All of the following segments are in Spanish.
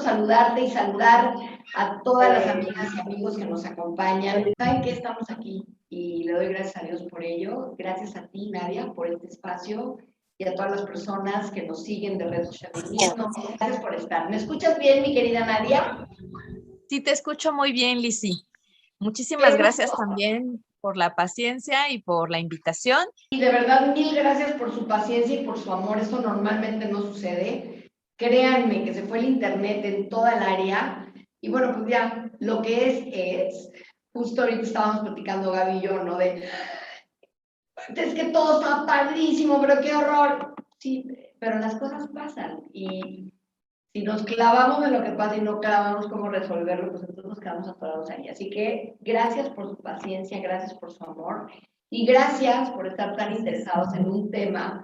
saludarte y saludar a todas las amigas y amigos que nos acompañan. Saben que estamos aquí y le doy gracias a Dios por ello. Gracias a ti, Nadia, por este espacio y a todas las personas que nos siguen de redes sociales. Gracias por estar. ¿Me escuchas bien, mi querida Nadia? Sí, te escucho muy bien, Lizzy. Muchísimas gracias también por la paciencia y por la invitación. Y de verdad, mil gracias por su paciencia y por su amor. Esto normalmente no sucede. Créanme que se fue el internet en toda el área. Y bueno, pues ya, lo que es. Justo ahorita estábamos platicando Gaby y yo, ¿no? Es que todo está padrísimo, pero qué horror. Sí, pero las cosas pasan. Y si nos clavamos en lo que pasa y no clavamos cómo resolverlo, pues entonces nos quedamos atorados ahí. Así que gracias por su paciencia, gracias por su amor y gracias por estar tan interesados en un tema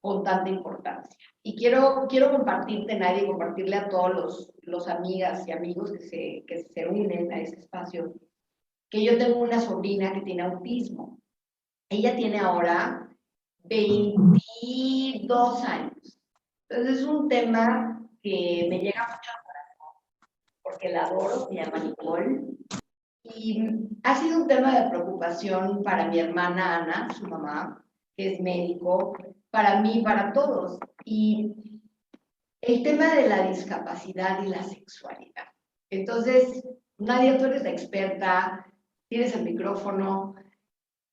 con tanta importancia. Y quiero compartirte, Nadia, y compartirle a todos los amigas y amigos que se unen a este espacio, que yo tengo una sobrina que tiene autismo. Ella tiene ahora 22 años. Entonces es un tema que me llega mucho al corazón, porque la adoro, se llama Nicole. Y ha sido un tema de preocupación para mi hermana Ana, su mamá, que es médico, para mí, para todos. Y el tema de la discapacidad y la sexualidad. Entonces, Nadia, tú eres la experta, tienes el micrófono,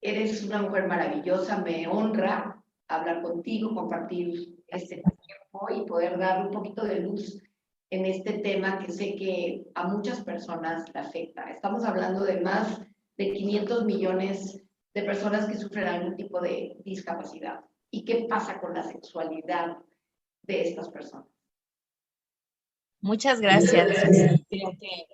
eres una mujer maravillosa, me honra hablar contigo, compartir este tiempo y poder dar un poquito de luz en este tema que sé que a muchas personas le afecta. Estamos hablando de más de 500 millones de personas que sufren algún tipo de discapacidad. ¿Y qué pasa con la sexualidad de estas personas? Muchas gracias, Lizzy. Creo que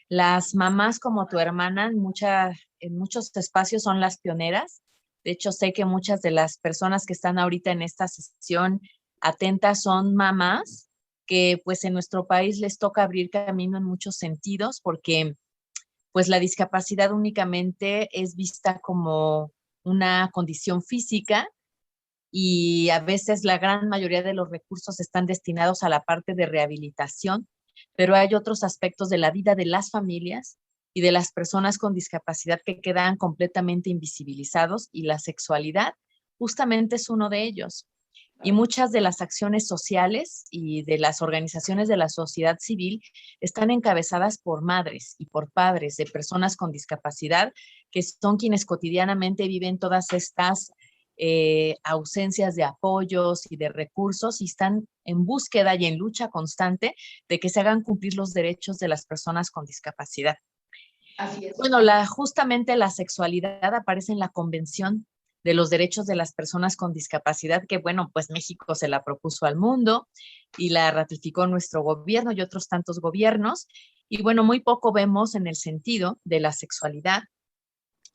las mamás como tu hermana en muchos espacios son las pioneras. De hecho, sé que muchas de las personas que están ahorita en esta sesión atentas son mamás que pues en nuestro país les toca abrir camino en muchos sentidos porque pues la discapacidad únicamente es vista como una condición física y a veces la gran mayoría de los recursos están destinados a la parte de rehabilitación, pero hay otros aspectos de la vida de las familias y de las personas con discapacidad que quedan completamente invisibilizados y la sexualidad justamente es uno de ellos. Y muchas de las acciones sociales y de las organizaciones de la sociedad civil están encabezadas por madres y por padres de personas con discapacidad, que son quienes cotidianamente viven todas estas ausencias de apoyos y de recursos y están en búsqueda y en lucha constante de que se hagan cumplir los derechos de las personas con discapacidad. Así es. Bueno, justamente la sexualidad aparece en la Convención de los Derechos de las Personas con Discapacidad, que bueno, pues México se la propuso al mundo y la ratificó nuestro gobierno y otros tantos gobiernos. Y bueno, muy poco vemos en el sentido de la sexualidad.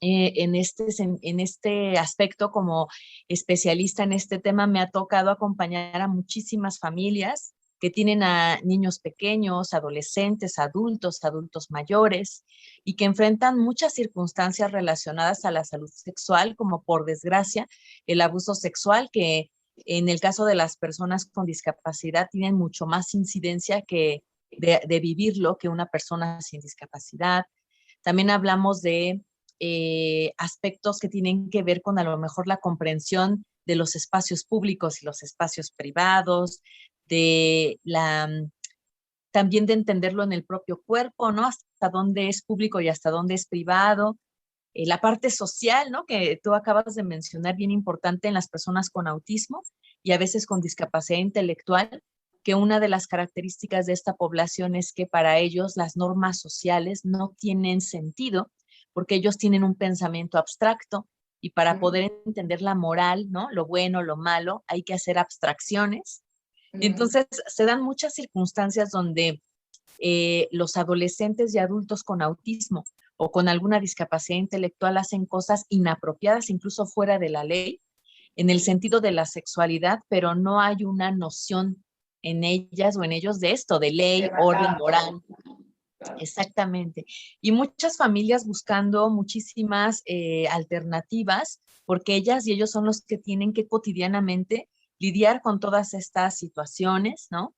En este aspecto, como especialista en este tema, me ha tocado acompañar a muchísimas familias que tienen a niños pequeños, adolescentes, adultos mayores, y que enfrentan muchas circunstancias relacionadas a la salud sexual, como por desgracia el abuso sexual, que en el caso de las personas con discapacidad tienen mucho más incidencia que de vivirlo que una persona sin discapacidad. También hablamos de aspectos que tienen que ver con a lo mejor la comprensión de los espacios públicos y los espacios privados, también de entenderlo en el propio cuerpo, ¿no? Hasta dónde es público y hasta dónde es privado. La parte social, ¿no? Que tú acabas de mencionar, bien importante en las personas con autismo y a veces con discapacidad intelectual, que una de las características de esta población es que para ellos las normas sociales no tienen sentido porque ellos tienen un pensamiento abstracto y para poder entender la moral, ¿no? Lo bueno, lo malo, hay que hacer abstracciones. Entonces, se dan muchas circunstancias donde los adolescentes y adultos con autismo o con alguna discapacidad intelectual hacen cosas inapropiadas, incluso fuera de la ley, en el sentido de la sexualidad, pero no hay una noción en ellas o en ellos de esto, de ley, orden, moral. Exactamente. Y muchas familias buscando muchísimas alternativas, porque ellas y ellos son los que tienen que cotidianamente lidiar con todas estas situaciones, ¿no?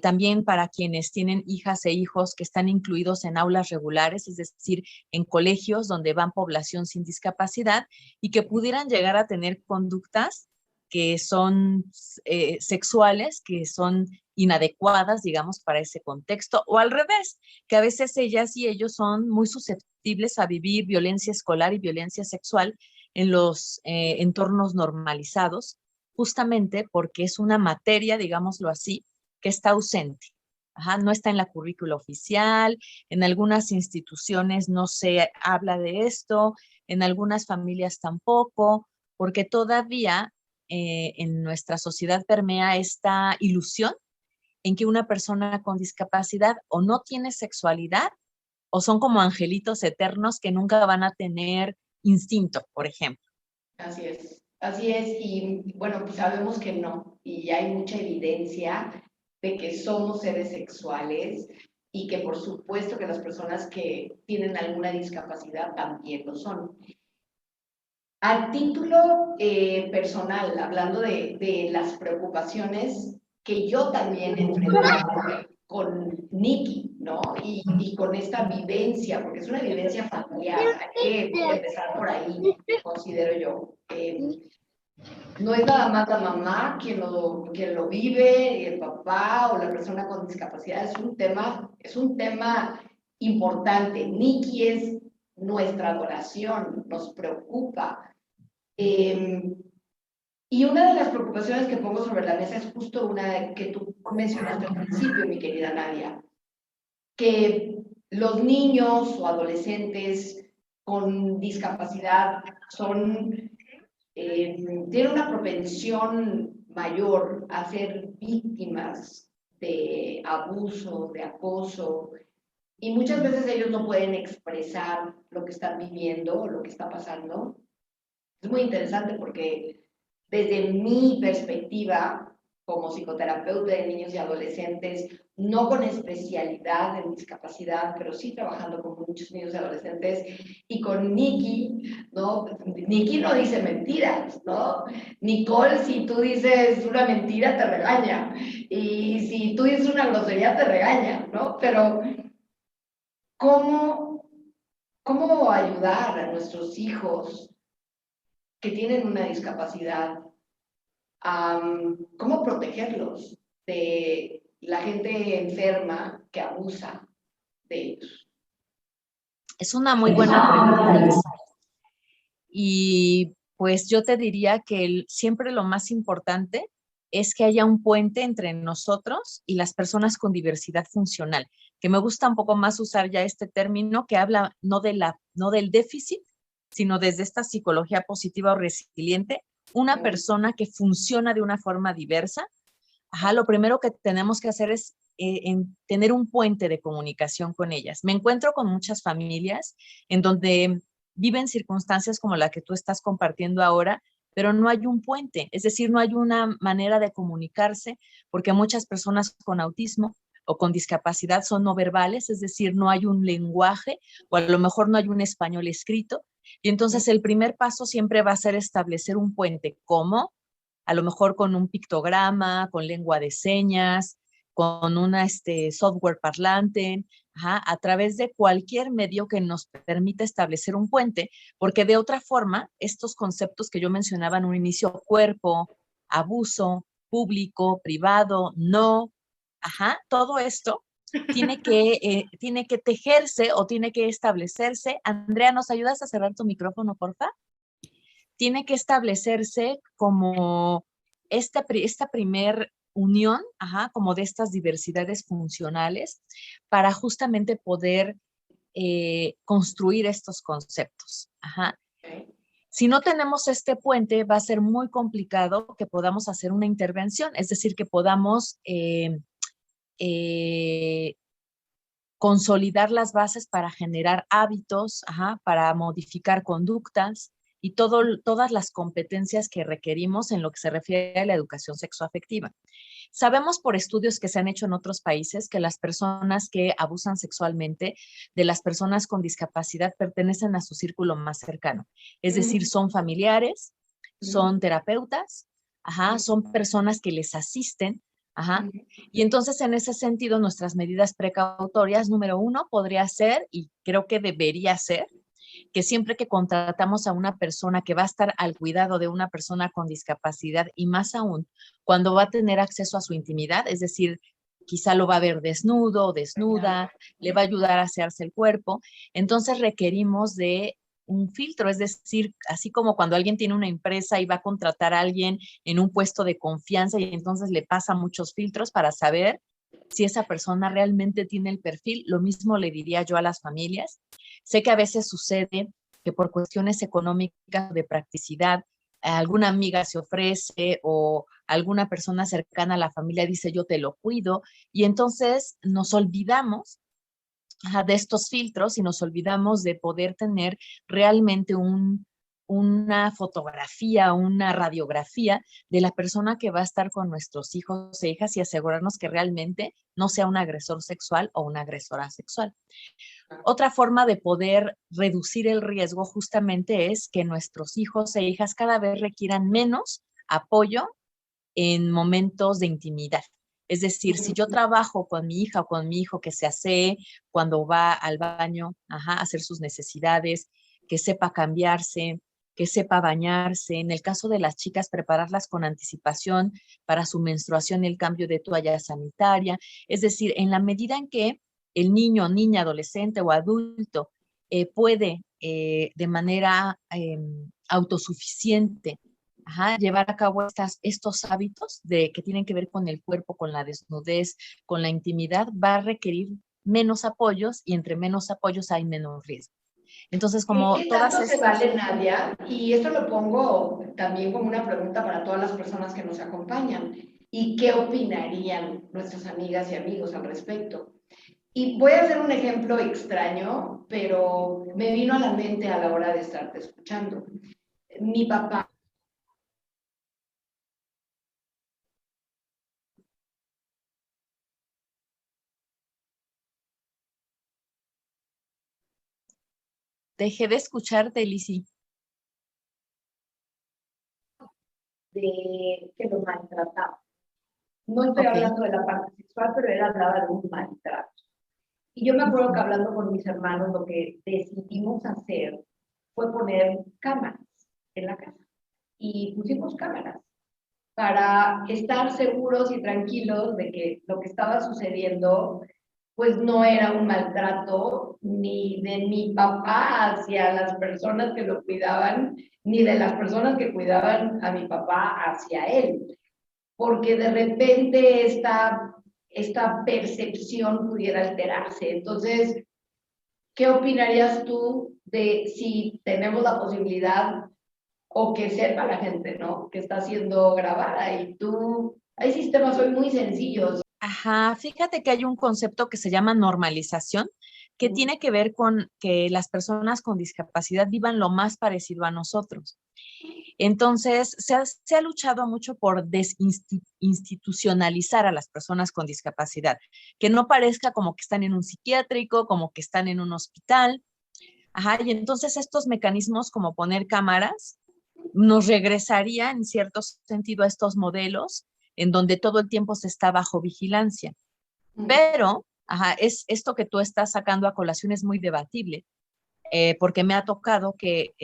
También para quienes tienen hijas e hijos que están incluidos en aulas regulares, es decir, en colegios donde van población sin discapacidad y que pudieran llegar a tener conductas que son sexuales, que son inadecuadas, digamos, para ese contexto, o al revés, que a veces ellas y ellos son muy susceptibles a vivir violencia escolar y violencia sexual en los entornos normalizados, justamente porque es una materia, digámoslo así, que está ausente. Ajá, no está en la currícula oficial, en algunas instituciones no se habla de esto, en algunas familias tampoco, porque todavía en nuestra sociedad permea esta ilusión en que una persona con discapacidad o no tiene sexualidad o son como angelitos eternos que nunca van a tener instinto, por ejemplo. Así es, y bueno, pues sabemos que no, y hay mucha evidencia de que somos seres sexuales y que por supuesto que las personas que tienen alguna discapacidad también lo son. A título personal, hablando de las preocupaciones que yo también he enfrentado con Nikki, ¿no? Y con esta vivencia, porque es una vivencia familiar, hay que empezar por ahí, considero yo. No es nada más la mamá quien lo vive, y el papá o la persona con discapacidad, es un tema importante. Nikki es nuestra adoración, nos preocupa. Y una de las preocupaciones que pongo sobre la mesa es justo una que tú mencionaste al principio, mi querida Nadia, que los niños o adolescentes con discapacidad tienen una propensión mayor a ser víctimas de abuso, de acoso, y muchas veces ellos no pueden expresar lo que están viviendo, lo que está pasando. Es muy interesante porque desde mi perspectiva como psicoterapeuta de niños y adolescentes, no con especialidad en discapacidad, pero sí trabajando con muchos niños y adolescentes, y con Nikki, ¿no? Nikki no dice mentiras, ¿no? Nicole, si tú dices una mentira, te regaña, y si tú dices una grosería, te regaña, ¿no? Pero, ¿cómo, cómo ayudar a nuestros hijos que tienen una discapacidad? ¿Cómo protegerlos de la gente enferma que abusa de ellos? Es una muy buena pregunta, Lisa. Y pues yo te diría que siempre lo más importante es que haya un puente entre nosotros y las personas con diversidad funcional, que me gusta un poco más usar ya este término que habla no del déficit, sino desde esta psicología positiva o resiliente, una persona que funciona de una forma diversa. Ajá, lo primero que tenemos que hacer es tener un puente de comunicación con ellas. Me encuentro con muchas familias en donde viven circunstancias como la que tú estás compartiendo ahora, pero no hay un puente, es decir, no hay una manera de comunicarse, porque muchas personas con autismo o con discapacidad son no verbales, es decir, no hay un lenguaje o a lo mejor no hay un español escrito. Y entonces el primer paso siempre va a ser establecer un puente. ¿Cómo? A lo mejor con un pictograma, con lengua de señas, con un software parlante, ajá, a través de cualquier medio que nos permita establecer un puente, porque de otra forma, estos conceptos que yo mencionaba en un inicio, cuerpo, abuso, público, privado, no, ajá, todo esto tiene que tejerse o tiene que establecerse. Andrea, ¿nos ayudas a cerrar tu micrófono, porfa? Tiene que establecerse como esta primer unión, ajá, como de estas diversidades funcionales para justamente poder construir estos conceptos. Ajá. Si no tenemos este puente, va a ser muy complicado que podamos hacer una intervención, es decir, que podamos consolidar las bases para generar hábitos, ajá, para modificar conductas y todas las competencias que requerimos en lo que se refiere a la educación sexoafectiva. Sabemos por estudios que se han hecho en otros países que las personas que abusan sexualmente de las personas con discapacidad pertenecen a su círculo más cercano. Es decir, son familiares, son terapeutas, ajá, son personas que les asisten Ajá. Y entonces, en ese sentido, nuestras medidas precautorias, número uno, podría ser, y creo que debería ser, que siempre que contratamos a una persona que va a estar al cuidado de una persona con discapacidad y más aún cuando va a tener acceso a su intimidad, es decir, quizá lo va a ver desnudo o desnuda, le va a ayudar a asearse el cuerpo, entonces requerimos de un filtro, es decir, así como cuando alguien tiene una empresa y va a contratar a alguien en un puesto de confianza y entonces le pasa muchos filtros para saber si esa persona realmente tiene el perfil, lo mismo le diría yo a las familias. Sé que a veces sucede que por cuestiones económicas de practicidad, alguna amiga se ofrece o alguna persona cercana a la familia dice yo te lo cuido y entonces nos olvidamos de estos filtros y nos olvidamos de poder tener realmente una fotografía, una radiografía de la persona que va a estar con nuestros hijos e hijas y asegurarnos que realmente no sea un agresor sexual o una agresora sexual. Otra forma de poder reducir el riesgo justamente es que nuestros hijos e hijas cada vez requieran menos apoyo en momentos de intimidad. Es decir, si yo trabajo con mi hija o con mi hijo que se asee cuando va al baño, a hacer sus necesidades, que sepa cambiarse, que sepa bañarse. En el caso de las chicas, prepararlas con anticipación para su menstruación y el cambio de toalla sanitaria. Es decir, en la medida en que el niño, niña, adolescente o adulto puede de manera autosuficiente llevar a cabo estos hábitos que tienen que ver con el cuerpo, con la desnudez, con la intimidad, va a requerir menos apoyos y entre menos apoyos hay menos riesgo. Entonces, como ¿Qué todas tanto se estas... vale, Nadia? Y esto lo pongo también como una pregunta para todas las personas que nos acompañan. ¿Y qué opinarían nuestras amigas y amigos al respecto? Y voy a hacer un ejemplo extraño, pero me vino a la mente a la hora de estarte escuchando. Mi papá. Dejé de escucharte, Lizzy. De que lo maltrataba. No estoy Ok. hablando de la parte sexual, pero él hablaba de un maltrato. Y yo me acuerdo que hablando con mis hermanos, lo que decidimos hacer fue poner cámaras en la casa. Y pusimos cámaras para estar seguros y tranquilos de que lo que estaba sucediendo pues no era un maltrato ni de mi papá hacia las personas que lo cuidaban, ni de las personas que cuidaban a mi papá hacia él, porque de repente esta percepción pudiera alterarse. Entonces, ¿qué opinarías tú de si tenemos la posibilidad o que sepa la gente, ¿no? Que está siendo grabada y tú, hay sistemas hoy muy sencillos. Ajá, fíjate que hay un concepto que se llama normalización, que tiene que ver con que las personas con discapacidad vivan lo más parecido a nosotros. Entonces, se ha luchado mucho por desinstitucionalizar a las personas con discapacidad, que no parezca como que están en un psiquiátrico, como que están en un hospital. Y entonces estos mecanismos como poner cámaras nos regresaría en cierto sentido a estos modelos en donde todo el tiempo se está bajo vigilancia. Pero, esto que tú estás sacando a colación es muy debatible, porque me ha tocado que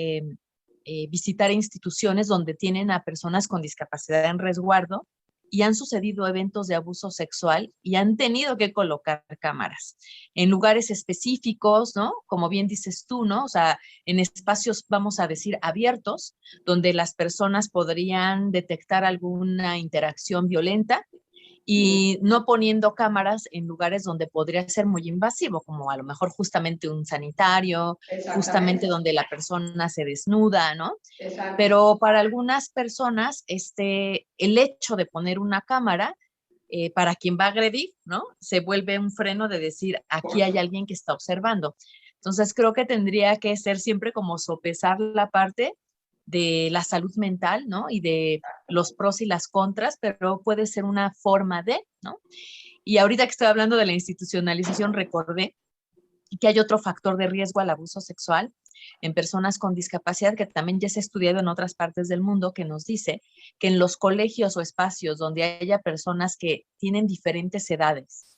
visitar instituciones donde tienen a personas con discapacidad en resguardo y han sucedido eventos de abuso sexual y han tenido que colocar cámaras en lugares específicos, ¿no? Como bien dices tú, ¿no? O sea, en espacios, vamos a decir, abiertos, donde las personas podrían detectar alguna interacción violenta y no poniendo cámaras en lugares donde podría ser muy invasivo, como a lo mejor justamente un sanitario, justamente donde la persona se desnuda, ¿no? Exacto. Pero para algunas personas, el hecho de poner una cámara, para quien va a agredir, ¿no? Se vuelve un freno de decir, aquí hay alguien que está observando. Entonces, creo que tendría que ser siempre como sopesar la parte de la salud mental, ¿no? Y de los pros y las contras, pero puede ser una forma de, ¿no? Y ahorita que estoy hablando de la institucionalización, recordé y que hay otro factor de riesgo al abuso sexual en personas con discapacidad que también ya se ha estudiado en otras partes del mundo, que nos dice que en los colegios o espacios donde haya personas que tienen diferentes edades,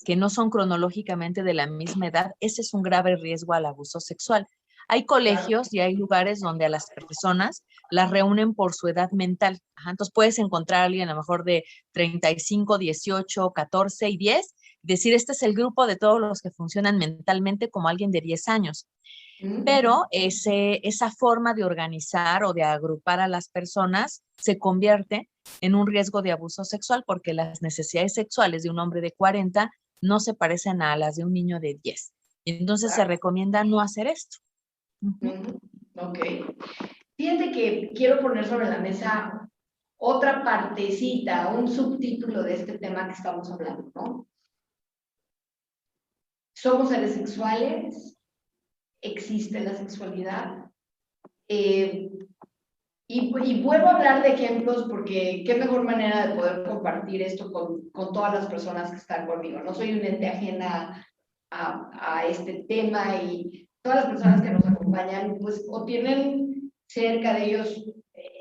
que no son cronológicamente de la misma edad, ese es un grave riesgo al abuso sexual. Hay colegios y hay lugares donde a las personas las reúnen por su edad mental. Ajá, entonces puedes encontrar a alguien a lo mejor de 35, 18, 14 y 10, decir, este es el grupo de todos los que funcionan mentalmente como alguien de 10 años. Pero esa forma de organizar o de agrupar a las personas se convierte en un riesgo de abuso sexual porque las necesidades sexuales de un hombre de 40 no se parecen a las de un niño de 10. Entonces se recomienda no hacer esto. Ok. Fíjate que quiero poner sobre la mesa otra partecita, un subtítulo de este tema que estamos hablando, ¿no? Somos seres sexuales, existe la sexualidad. Y vuelvo a hablar de ejemplos porque qué mejor manera de poder compartir esto con todas las personas que están conmigo. No soy un ente ajena a este tema y todas las personas que nos acompañan, pues, o tienen cerca de ellos,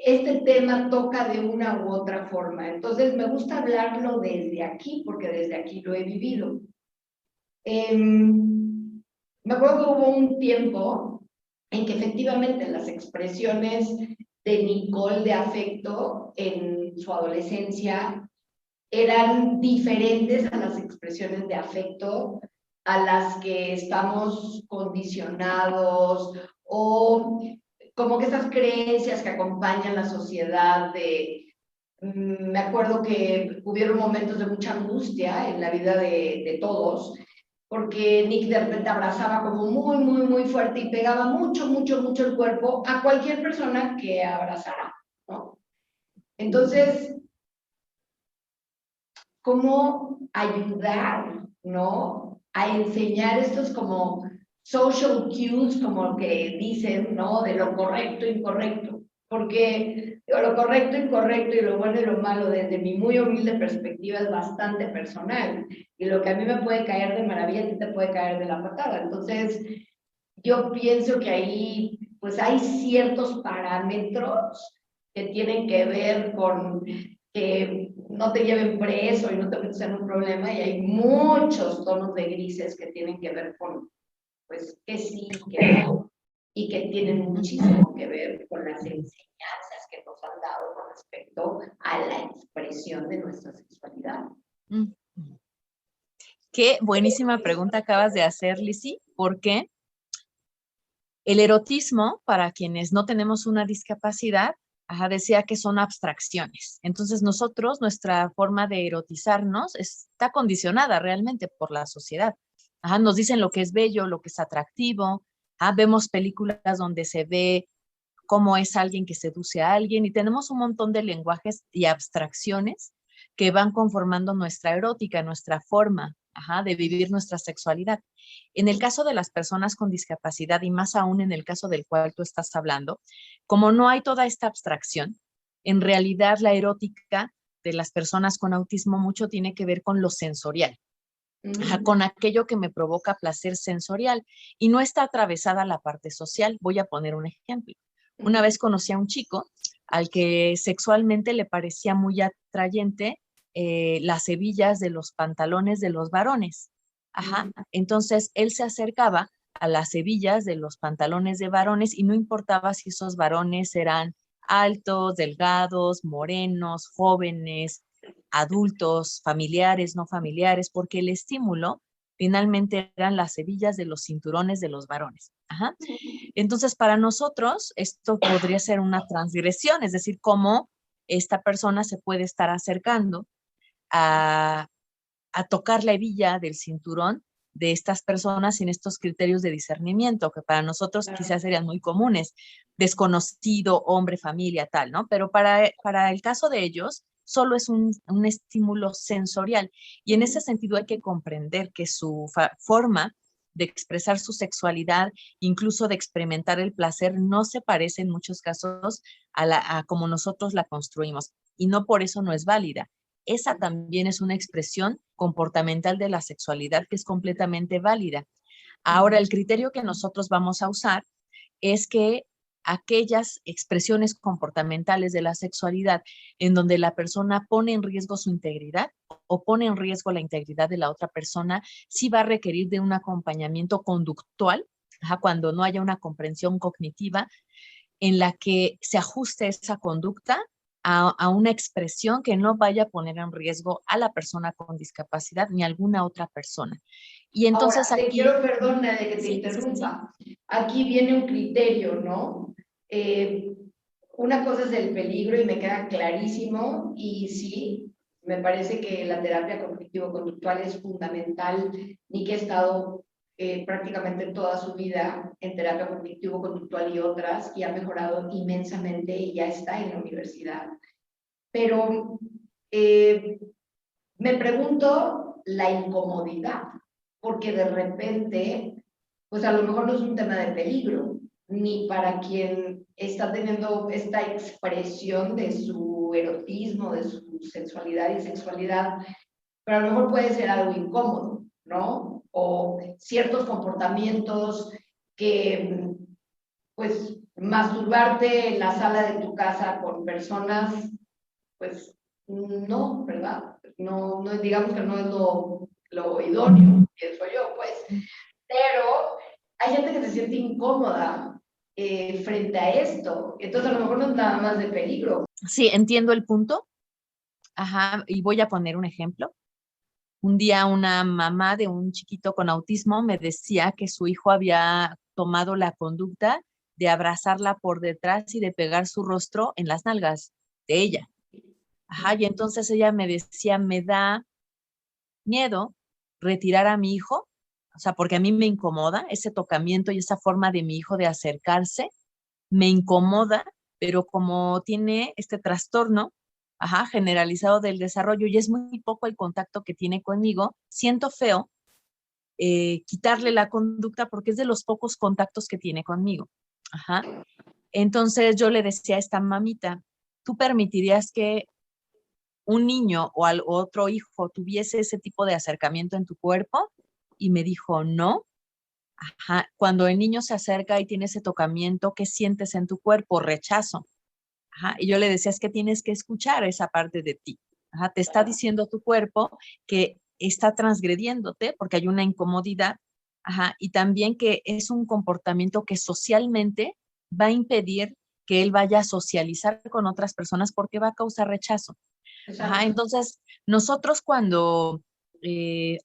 este tema toca de una u otra forma. Entonces, me gusta hablarlo desde aquí porque desde aquí lo he vivido. Me acuerdo que hubo un tiempo en que efectivamente las expresiones de Nicole de afecto en su adolescencia eran diferentes a las expresiones de afecto a las que estamos condicionados o como que esas creencias que acompañan la sociedad de... Me acuerdo que hubieron momentos de mucha angustia en la vida de todos, porque Nick de repente abrazaba como muy fuerte y pegaba mucho el cuerpo a cualquier persona que abrazara, ¿no? Entonces, ¿cómo ayudar, ¿no? A enseñar estos como social cues, como que dicen, ¿no? De lo correcto e incorrecto. Porque lo correcto, incorrecto y lo bueno y lo malo, desde mi muy humilde perspectiva, es bastante personal. Y lo que a mí me puede caer de maravilla, a ti te puede caer de la patada. Entonces, yo pienso que ahí, pues hay ciertos parámetros que tienen que ver con que no te lleven preso y no te metas en un problema, y hay muchos tonos de grises que tienen que ver con, pues, que sí, que no, y que tienen muchísimo que ver con las enseñanzas que nos han dado con respecto a la expresión de nuestra sexualidad. Qué buenísima pregunta acabas de hacer, Lizzy, porque el erotismo, para quienes no tenemos una discapacidad, decía que son abstracciones. Entonces nosotros, nuestra forma de erotizarnos está condicionada realmente por la sociedad. Nos dicen lo que es bello, lo que es atractivo. Vemos películas donde se ve cómo es alguien que seduce a alguien y tenemos un montón de lenguajes y abstracciones que van conformando nuestra erótica, nuestra forma de vivir nuestra sexualidad. En el caso de las personas con discapacidad y más aún en el caso del cual tú estás hablando, como no hay toda esta abstracción, en realidad la erótica de las personas con autismo mucho tiene que ver con lo sensorial, con aquello que me provoca placer sensorial y no está atravesada la parte social. Voy a poner un ejemplo. Una vez conocí a un chico al que sexualmente le parecía muy atrayente las hebillas de los pantalones de los varones. Entonces él se acercaba a las hebillas de los pantalones de varones y no importaba si esos varones eran altos, delgados, morenos, jóvenes, adultos, familiares, no familiares, porque el estímulo finalmente eran las hebillas de los cinturones de los varones. Entonces, para nosotros, esto podría ser una transgresión, es decir, cómo esta persona se puede estar acercando a tocar la hebilla del cinturón de estas personas sin estos criterios de discernimiento, que para nosotros quizás serían muy comunes, desconocido, hombre, familia, tal, ¿no? Pero para el caso de ellos, solo es un estímulo sensorial. Y en ese sentido hay que comprender que su forma de expresar su sexualidad, incluso de experimentar el placer, no se parece en muchos casos a como nosotros la construimos. Y no por eso no es válida. Esa también es una expresión comportamental de la sexualidad que es completamente válida. Ahora, el criterio que nosotros vamos a usar es que aquellas expresiones comportamentales de la sexualidad en donde la persona pone en riesgo su integridad o pone en riesgo la integridad de la otra persona, sí va a requerir de un acompañamiento conductual, cuando no haya una comprensión cognitiva en la que se ajuste esa conducta a una expresión que no vaya a poner en riesgo a la persona con discapacidad ni a alguna otra persona. Y entonces Ahora, te aquí, quiero, perdona de que te sí, sí, sí. interrumpa. Aquí viene un criterio, ¿no? Una cosa es el peligro y me queda clarísimo y sí, me parece que la terapia cognitivo-conductual es fundamental. Ni que he estado prácticamente toda su vida en terapia cognitivo-conductual y otras y ha mejorado inmensamente y ya está en la universidad. Pero me pregunto la incomodidad, porque de repente, pues a lo mejor no es un tema de peligro, ni para quien está teniendo esta expresión de su erotismo, de su sensualidad y sexualidad, pero a lo mejor puede ser algo incómodo, ¿no? O ciertos comportamientos que, pues, masturbarte en la sala de tu casa con personas, pues, no, ¿verdad? No, no digamos que no es lo idóneo, pienso yo, pues. Pero hay gente que se siente incómoda frente a esto. Entonces, a lo mejor no es nada más de peligro. Sí, entiendo el punto. Y voy a poner un ejemplo. Un día una mamá de un chiquito con autismo me decía que su hijo había tomado la conducta de abrazarla por detrás y de pegar su rostro en las nalgas de ella. Y entonces ella me decía, me da miedo retirar a mi hijo, o sea, porque a mí me incomoda ese tocamiento y esa forma de mi hijo de acercarse, me incomoda, pero como tiene este trastorno, generalizado del desarrollo y es muy poco el contacto que tiene conmigo, siento feo quitarle la conducta porque es de los pocos contactos que tiene conmigo. Entonces yo le decía a esta mamita, ¿tú permitirías que un niño o otro hijo tuviese ese tipo de acercamiento en tu cuerpo? Y me dijo, no. Cuando el niño se acerca y tiene ese tocamiento, ¿qué sientes en tu cuerpo? Rechazo. Y yo le decía, es que tienes que escuchar esa parte de ti. Te está diciendo tu cuerpo que está transgrediéndote porque hay una incomodidad, y también que es un comportamiento que socialmente va a impedir que él vaya a socializar con otras personas porque va a causar rechazo. Entonces, nosotros cuando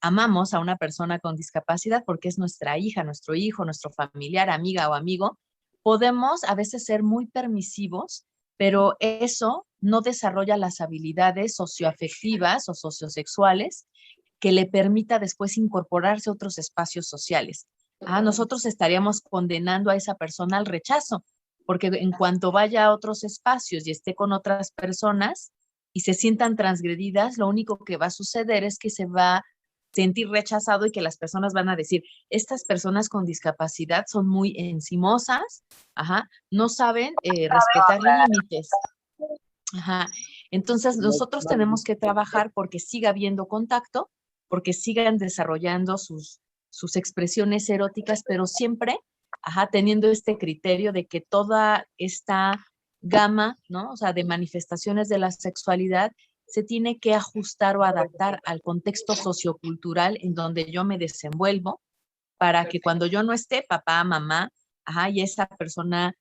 amamos a una persona con discapacidad, porque es nuestra hija, nuestro hijo, nuestro familiar, amiga o amigo, podemos a veces ser muy permisivos, pero eso no desarrolla las habilidades socioafectivas o sociosexuales que le permita después incorporarse a otros espacios sociales. Nosotros estaríamos condenando a esa persona al rechazo, porque en cuanto vaya a otros espacios y esté con otras personas, y se sientan transgredidas, lo único que va a suceder es que se va a sentir rechazado y que las personas van a decir, estas personas con discapacidad son muy encimosas, no saben respetar límites. Entonces, nosotros tenemos que trabajar porque siga habiendo contacto, porque sigan desarrollando sus expresiones eróticas, pero siempre, teniendo este criterio de que toda esta gama, ¿no? O sea, de manifestaciones de la sexualidad se tiene que ajustar o adaptar al contexto sociocultural en donde yo me desenvuelvo para que cuando yo no esté, papá, mamá, y esa persona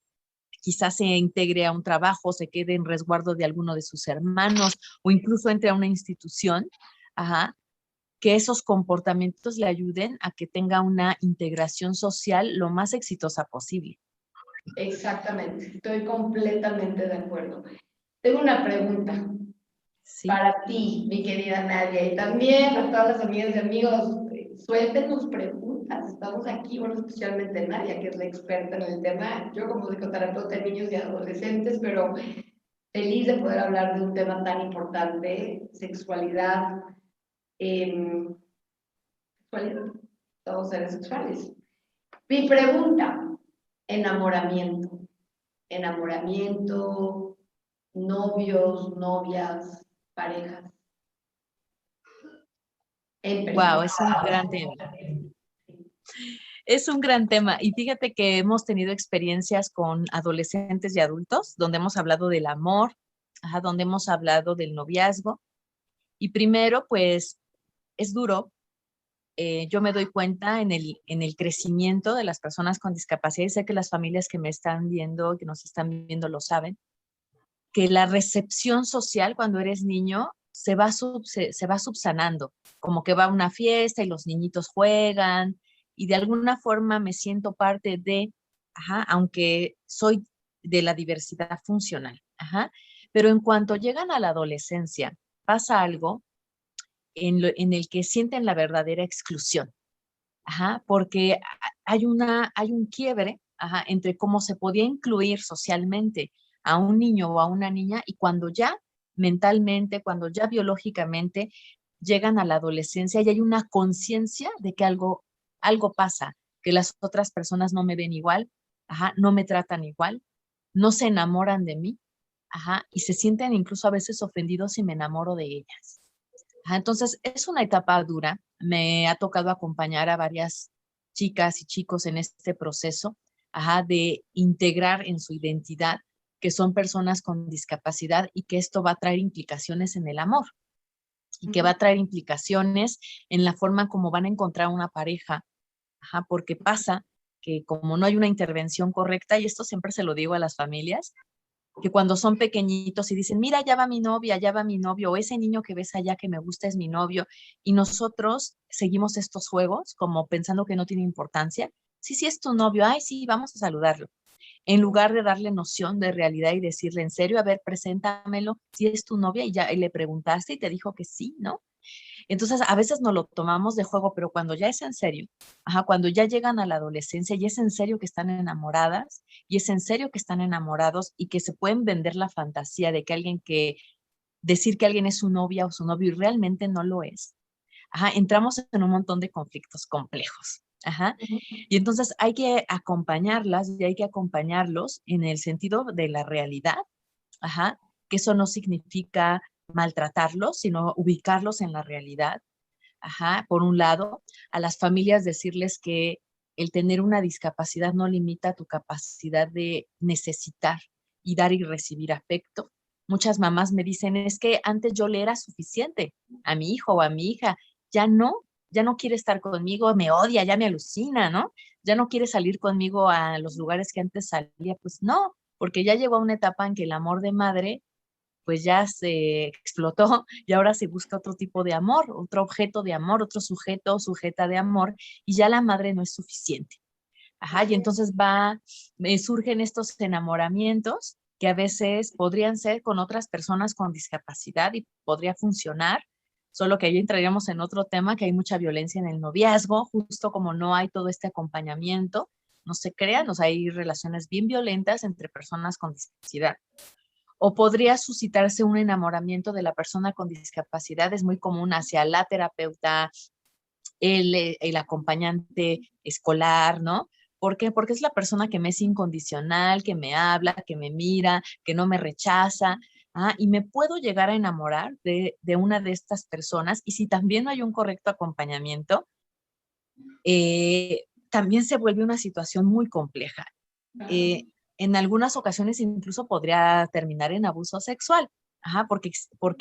quizás se integre a un trabajo, se quede en resguardo de alguno de sus hermanos o incluso entre a una institución, que esos comportamientos le ayuden a que tenga una integración social lo más exitosa posible. Exactamente, estoy completamente de acuerdo. Tengo una pregunta para ti, mi querida Nadia, y también a todas las amigas y amigos, suéltenos preguntas. Estamos aquí, bueno, especialmente Nadia, que es la experta en el tema. Yo como psicoterapeuta de niños y adolescentes, pero feliz de poder hablar de un tema tan importante, sexualidad, sexualidad, todos seres sexuales. Mi pregunta, enamoramiento. Enamoramiento, novios, novias, parejas. Wow, es un gran tema. Es un gran tema y fíjate que hemos tenido experiencias con adolescentes y adultos donde hemos hablado del amor, ajá, donde hemos hablado del noviazgo y primero pues es duro. Yo me doy cuenta en el crecimiento de las personas con discapacidad y sé que las familias que me están viendo, que nos están viendo lo saben, que la recepción social cuando eres niño se va subsanando, como que va a una fiesta y los niñitos juegan y de alguna forma me siento parte de, ajá, aunque soy de la diversidad funcional, ajá, pero en cuanto llegan a la adolescencia, pasa algo en el que sienten la verdadera exclusión, ajá, porque hay un quiebre, ajá, entre cómo se podía incluir socialmente a un niño o a una niña y cuando ya mentalmente, cuando ya biológicamente llegan a la adolescencia y hay una conciencia de que algo pasa, que las otras personas no me ven igual, ajá, no me tratan igual, no se enamoran de mí, ajá, y se sienten incluso a veces ofendidos si me enamoro de ellas. Ajá, entonces, es una etapa dura. Me ha tocado acompañar a varias chicas y chicos en este proceso, ajá, de integrar en su identidad que son personas con discapacidad y que esto va a traer implicaciones en el amor y que va a traer implicaciones en la forma como van a encontrar una pareja, ajá, porque pasa que como no hay una intervención correcta, y esto siempre se lo digo a las familias, que cuando son pequeñitos y dicen, mira, ya va mi novia, ya va mi novio, o ese niño que ves allá que me gusta es mi novio, y nosotros seguimos estos juegos como pensando que no tiene importancia. Sí, sí es tu novio, ay, sí, vamos a saludarlo. En lugar de darle noción de realidad y decirle, en serio, a ver, preséntamelo, si es tu novia y ya y le preguntaste y te dijo que sí, ¿no? Entonces, a veces no lo tomamos de juego, pero cuando ya es en serio, ajá, cuando ya llegan a la adolescencia y es en serio que están enamoradas y es en serio que están enamorados y que se pueden vender la fantasía de que decir que alguien es su novia o su novio y realmente no lo es, ajá, entramos en un montón de conflictos complejos. Ajá. Y entonces hay que acompañarlas y hay que acompañarlos en el sentido de la realidad, ajá, que eso no significa maltratarlos, sino ubicarlos en la realidad. Ajá, por un lado, a las familias decirles que el tener una discapacidad no limita tu capacidad de necesitar y dar y recibir afecto. Muchas mamás me dicen, es que antes yo le era suficiente a mi hijo o a mi hija, ya no, ya no quiere estar conmigo, me odia, ya me alucina, ¿no? Ya no quiere salir conmigo a los lugares que antes salía, pues no, porque ya llegó a una etapa en que el amor de madre pues ya se explotó y ahora se busca otro tipo de amor, otro objeto de amor, otro sujeto o sujeta de amor y ya la madre no es suficiente. Ajá, y entonces surgen estos enamoramientos que a veces podrían ser con otras personas con discapacidad y podría funcionar, solo que ahí entraríamos en otro tema, que hay mucha violencia en el noviazgo, justo como no hay todo este acompañamiento, no se crean, o sea, hay relaciones bien violentas entre personas con discapacidad o podría suscitarse un enamoramiento de la persona con discapacidad, es muy común hacia la terapeuta, el acompañante escolar, ¿no? ¿Por qué? Porque es la persona que me es incondicional, que me habla, que me mira, que no me rechaza. Ah, y me puedo llegar a enamorar de una de estas personas. Y si también no hay un correcto acompañamiento, también se vuelve una situación muy compleja. Eh, en algunas ocasiones incluso podría terminar en abuso sexual, ajá, porque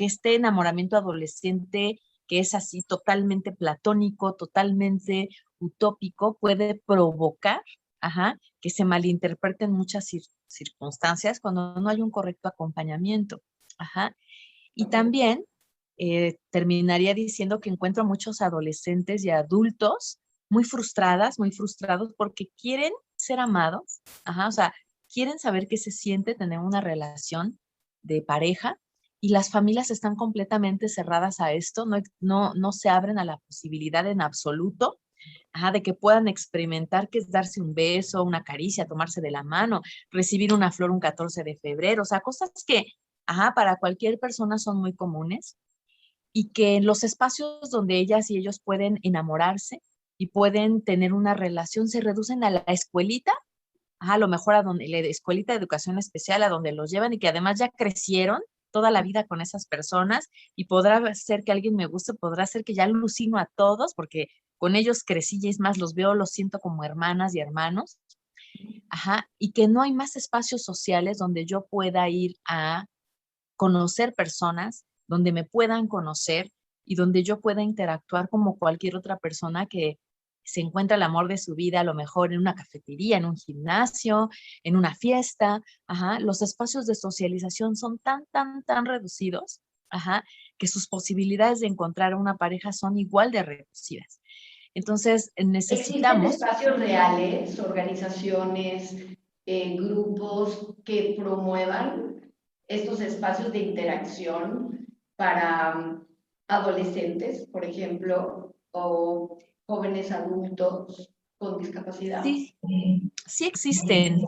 este enamoramiento adolescente que es así totalmente platónico, totalmente utópico, puede provocar, ajá, que se malinterpreten muchas circunstancias cuando no hay un correcto acompañamiento, ajá. Y también terminaría diciendo que encuentro a muchos adolescentes y adultos muy frustradas, muy frustrados porque quieren ser amados, ajá, o sea, quieren saber qué se siente tener una relación de pareja y las familias están completamente cerradas a esto, no se abren a la posibilidad en absoluto, ajá, de que puedan experimentar qué es darse un beso, una caricia, tomarse de la mano, recibir una flor un 14 de febrero, o sea, cosas que, ajá, para cualquier persona son muy comunes y que en los espacios donde ellas y ellos pueden enamorarse y pueden tener una relación se reducen a la escuelita, a lo mejor a donde la escuelita de educación especial, a donde los llevan y que además ya crecieron toda la vida con esas personas y podrá ser que alguien me guste, podrá ser que ya alucino a todos porque con ellos crecí y es más, los veo, los siento como hermanas y hermanos, ajá, y que no hay más espacios sociales donde yo pueda ir a conocer personas, donde me puedan conocer y donde yo pueda interactuar como cualquier otra persona que se encuentra el amor de su vida, a lo mejor en una cafetería, en un gimnasio, en una fiesta, ajá, los espacios de socialización son tan reducidos, ajá, que sus posibilidades de encontrar una pareja son igual de reducidas. Entonces, ¿Existen necesitamos. espacios reales, organizaciones, grupos que promuevan estos espacios de interacción para adolescentes, por ejemplo, o jóvenes adultos con discapacidad? Sí, sí existen.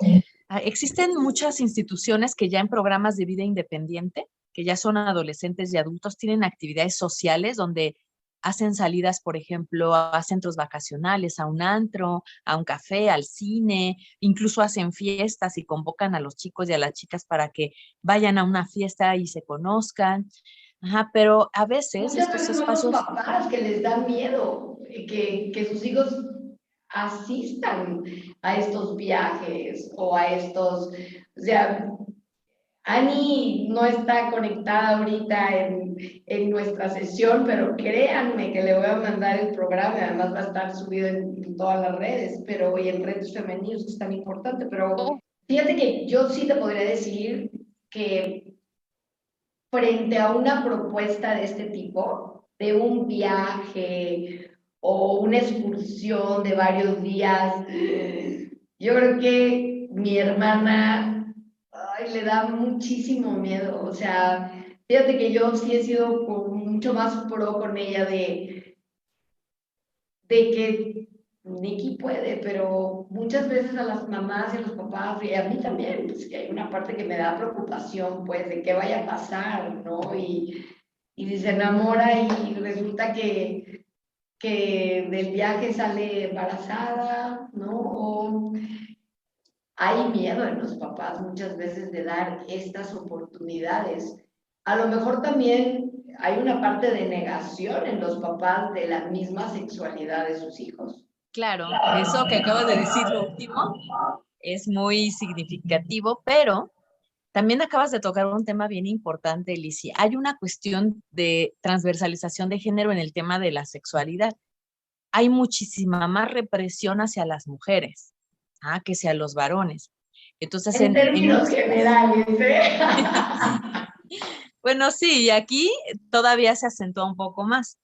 Existen muchas instituciones que ya en programas de vida independiente, que ya son adolescentes y adultos, tienen actividades sociales donde hacen salidas, por ejemplo, a centros vacacionales, a un antro, a un café, al cine, incluso hacen fiestas y convocan a los chicos y a las chicas para que vayan a una fiesta y se conozcan. Ajá, pero a veces Muchas estos veces son los espacios. papás que les da miedo que sus hijos asistan a estos viajes o a estos, o sea, Ani no está conectada ahorita en nuestra sesión, pero créanme que le voy a mandar el programa, además va a estar subido en todas las redes, pero y en redes femeninos, que es tan importante, pero fíjate que yo sí te podría decir que frente a una propuesta de este tipo, de un viaje o una excursión de varios días, yo creo que mi hermana le da muchísimo miedo. O sea, fíjate que yo sí he sido mucho más pro con ella de que Nikki puede, pero muchas veces a las mamás y a los papás, y a mí también, pues que hay una parte que me da preocupación, pues, de qué vaya a pasar, ¿no? Y se enamora y resulta que del viaje sale embarazada, ¿no? O hay miedo en los papás muchas veces de dar estas oportunidades. A lo mejor también hay una parte de negación en los papás de la misma sexualidad de sus hijos. Claro, eso que acabas de decir, lo último, es muy significativo, pero también acabas de tocar un tema bien importante, Lizy. Hay una cuestión de transversalización de género en el tema de la sexualidad. Hay muchísima más represión hacia las mujeres, que hacia los varones. Entonces, En en términos generales, ¿eh? bueno, sí, y aquí todavía se acentúa un poco más.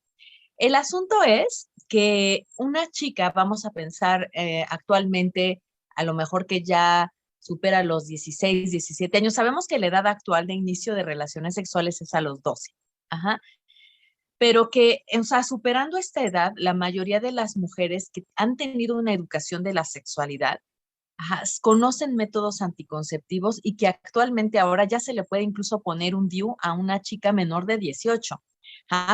El asunto es que una chica, vamos a pensar actualmente, a lo mejor que ya supera los 16, 17 años, sabemos que la edad actual de inicio de relaciones sexuales es a los 12, ajá, pero que, o sea, superando esta edad, la mayoría de las mujeres que han tenido una educación de la sexualidad, ajá, conocen métodos anticonceptivos y que actualmente ahora ya se le puede incluso poner un DIU a una chica menor de 18,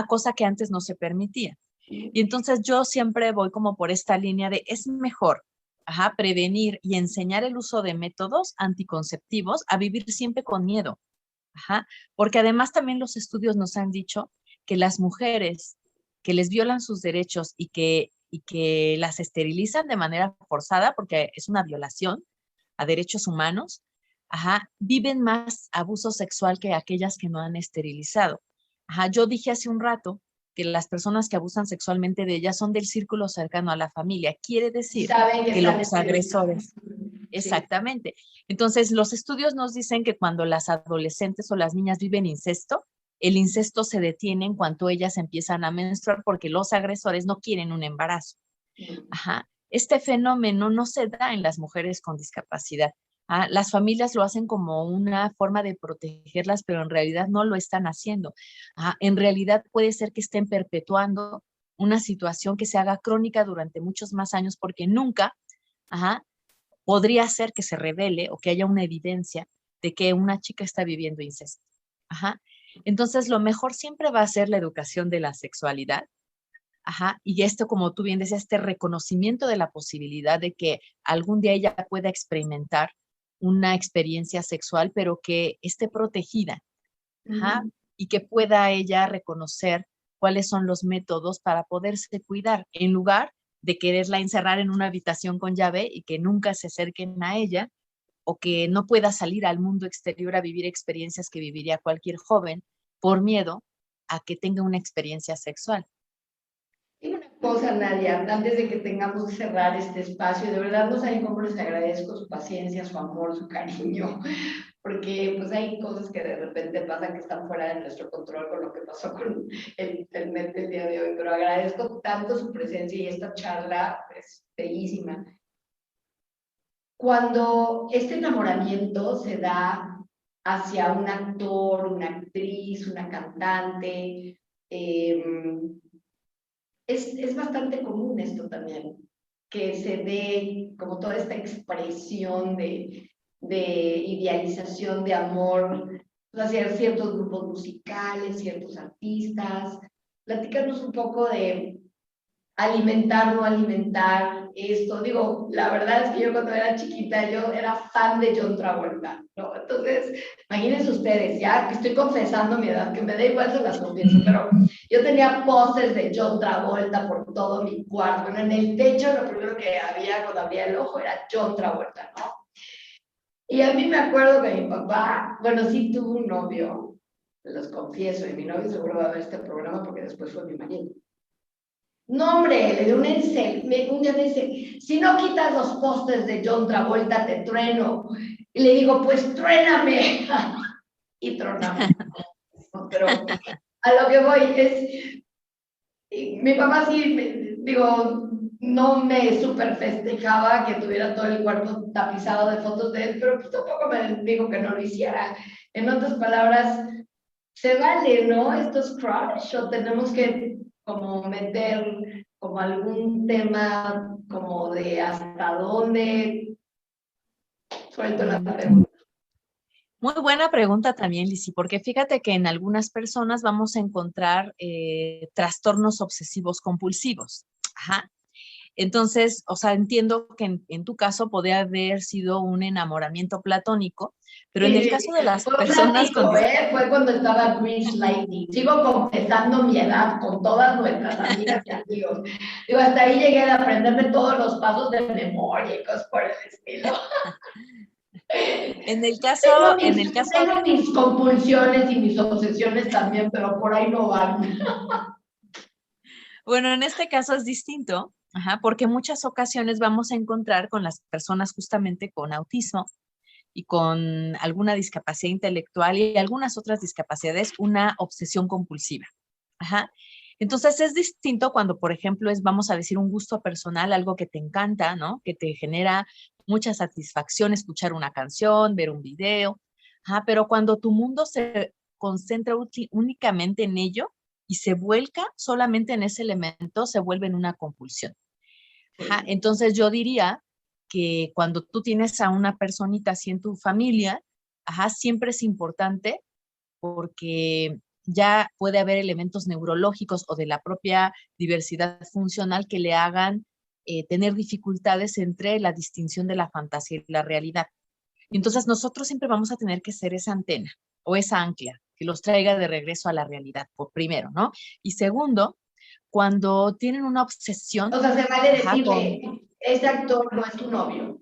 cosa que antes no se permitía. Y entonces yo siempre voy como por esta línea de es mejor, prevenir y enseñar el uso de métodos anticonceptivos a vivir siempre con miedo, porque además también los estudios nos han dicho que las mujeres que les violan sus derechos y que las esterilizan de manera forzada, porque es una violación a derechos humanos, viven más abuso sexual que aquellas que no han esterilizado. Yo dije hace un rato que las personas que abusan sexualmente de ellas son del círculo cercano a la familia. Quiere Y decir saben que que están los estereotipados. agresores, Sí. exactamente. Entonces, los estudios nos dicen que cuando las adolescentes o las niñas viven incesto, el incesto se detiene en cuanto ellas empiezan a menstruar porque los agresores no quieren un embarazo. Este fenómeno no se da en las mujeres con discapacidad. Las familias lo hacen como una forma de protegerlas, pero en realidad no lo están haciendo. En realidad puede ser que estén perpetuando una situación que se haga crónica durante muchos más años porque nunca podría ser que se revele o que haya una evidencia de que una chica está viviendo incesto. Entonces, lo mejor siempre va a ser la educación de la sexualidad. Y esto, como tú bien decías, este reconocimiento de la posibilidad de que algún día ella pueda experimentar una experiencia sexual, pero que esté protegida, y que pueda ella reconocer cuáles son los métodos para poderse cuidar, en lugar de quererla encerrar en una habitación con llave y que nunca se acerquen a ella, o que no pueda salir al mundo exterior a vivir experiencias que viviría cualquier joven por miedo a que tenga una experiencia sexual. Y una cosa, Nadia, antes de que tengamos que cerrar este espacio, de verdad no saben cómo les agradezco su paciencia, su amor, su cariño, porque pues hay cosas que de repente pasan que están fuera de nuestro control con lo que pasó con el internet el día de hoy, pero agradezco tanto su presencia y esta charla es bellísima. Cuando este enamoramiento se da hacia un actor, una actriz, una cantante, es bastante común esto también, que se dé como toda esta expresión de idealización de amor hacia ciertos grupos musicales, ciertos artistas. Platícanos un poco de alimentar, no alimentar esto. Digo, la verdad es que yo cuando era chiquita, yo era fan de John Travolta, ¿no? Entonces, imagínense ustedes, ya que estoy confesando mi edad, que me da igual, se las confieso, pero yo tenía pósters de John Travolta por todo mi cuarto. Bueno, en el techo lo primero que había cuando abría el ojo era John Travolta, ¿no? Y a mí me acuerdo que mi papá, bueno, sí tuvo un novio, se los confieso, y mi novio seguro va a ver este programa porque después fue mi marido. No, hombre, le dio un un día me dice, si no quitas los postes de John Travolta, te trueno. Y le digo, pues truéname. Y tronamos. Pero a lo que voy es, mi papá sí, digo, no me super festejaba que tuviera todo el cuerpo tapizado de fotos de él, pero pues tampoco me dijo que no lo hiciera. En otras palabras, se vale, ¿no? Estos crush, o tenemos que como meter como algún tema como de hasta dónde suelto la pregunta. Muy buena pregunta también, Lizzy, porque fíjate que en algunas personas vamos a encontrar trastornos obsesivos compulsivos. Ajá. Entonces, o sea, entiendo que en tu caso podría haber sido un enamoramiento platónico, pero en el caso de las Fue personas con... fue cuando estaba Grease Lightning. Sigo confesando mi edad con todas nuestras amigas y amigos. Digo, hasta ahí llegué a aprenderme todos los pasos de memoria y cosas por el estilo. En el caso, Tengo mis compulsiones y mis obsesiones también, pero por ahí no van. bueno, en este caso es distinto, ajá, porque en muchas ocasiones vamos a encontrar con las personas justamente con autismo y con alguna discapacidad intelectual y algunas otras discapacidades, una obsesión compulsiva. Ajá. Entonces es distinto cuando, por ejemplo, es, vamos a decir, un gusto personal, algo que te encanta, ¿no? Que te genera mucha satisfacción escuchar una canción, ver un video. Ajá, pero cuando tu mundo se concentra únicamente en ello y se vuelca solamente en ese elemento, se vuelve en una compulsión. Ajá, entonces yo diría que cuando tú tienes a una personita así en tu familia, ajá, siempre es importante porque ya puede haber elementos neurológicos o de la propia diversidad funcional que le hagan tener dificultades entre la distinción de la fantasía y la realidad. Entonces nosotros siempre vamos a tener que ser esa antena o esa ancla que los traiga de regreso a la realidad, por primero, ¿no? Y segundo, cuando tienen una obsesión, O sea, se vale ajá, con, decirle, ese actor no es tu novio.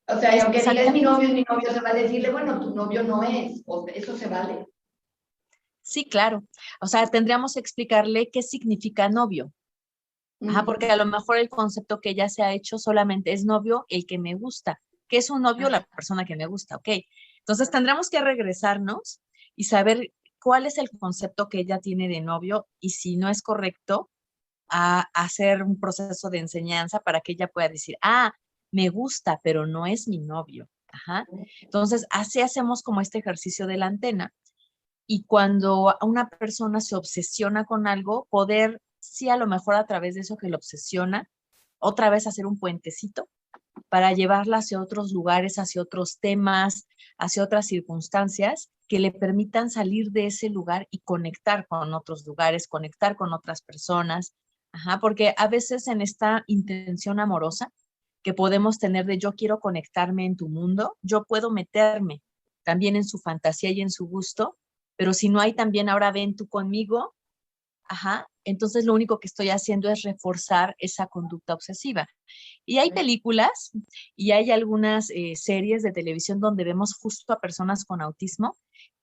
O sea, y aunque diga exactamente, es mi novio, se va a decirle, bueno, tu novio no es. O eso se vale. sí, claro. O sea, tendríamos que explicarle qué significa novio. Ajá, porque a lo mejor el concepto que ella se ha hecho solamente es novio el que me gusta. ¿Qué es un novio? La persona que me gusta, ok. Entonces tendremos que regresarnos y saber cuál es el concepto que ella tiene de novio y si no es correcto, a hacer un proceso de enseñanza para que ella pueda decir, ah, me gusta, pero no es mi novio. Ajá. Entonces, así hacemos como este ejercicio de la antena. Y cuando una persona se obsesiona con algo, poder, sí, a lo mejor a través de eso que lo obsesiona, otra vez hacer un puentecito para llevarla hacia otros lugares, hacia otros temas, hacia otras circunstancias que le permitan salir de ese lugar y conectar con otros lugares, conectar con otras personas. Ajá, porque a veces en esta intención amorosa que podemos tener de yo quiero conectarme en tu mundo, yo puedo meterme también en su fantasía y en su gusto, pero si no hay también ahora ven tú conmigo, ajá, entonces lo único que estoy haciendo es reforzar esa conducta obsesiva. Y hay películas y hay algunas series de televisión donde vemos justo a personas con autismo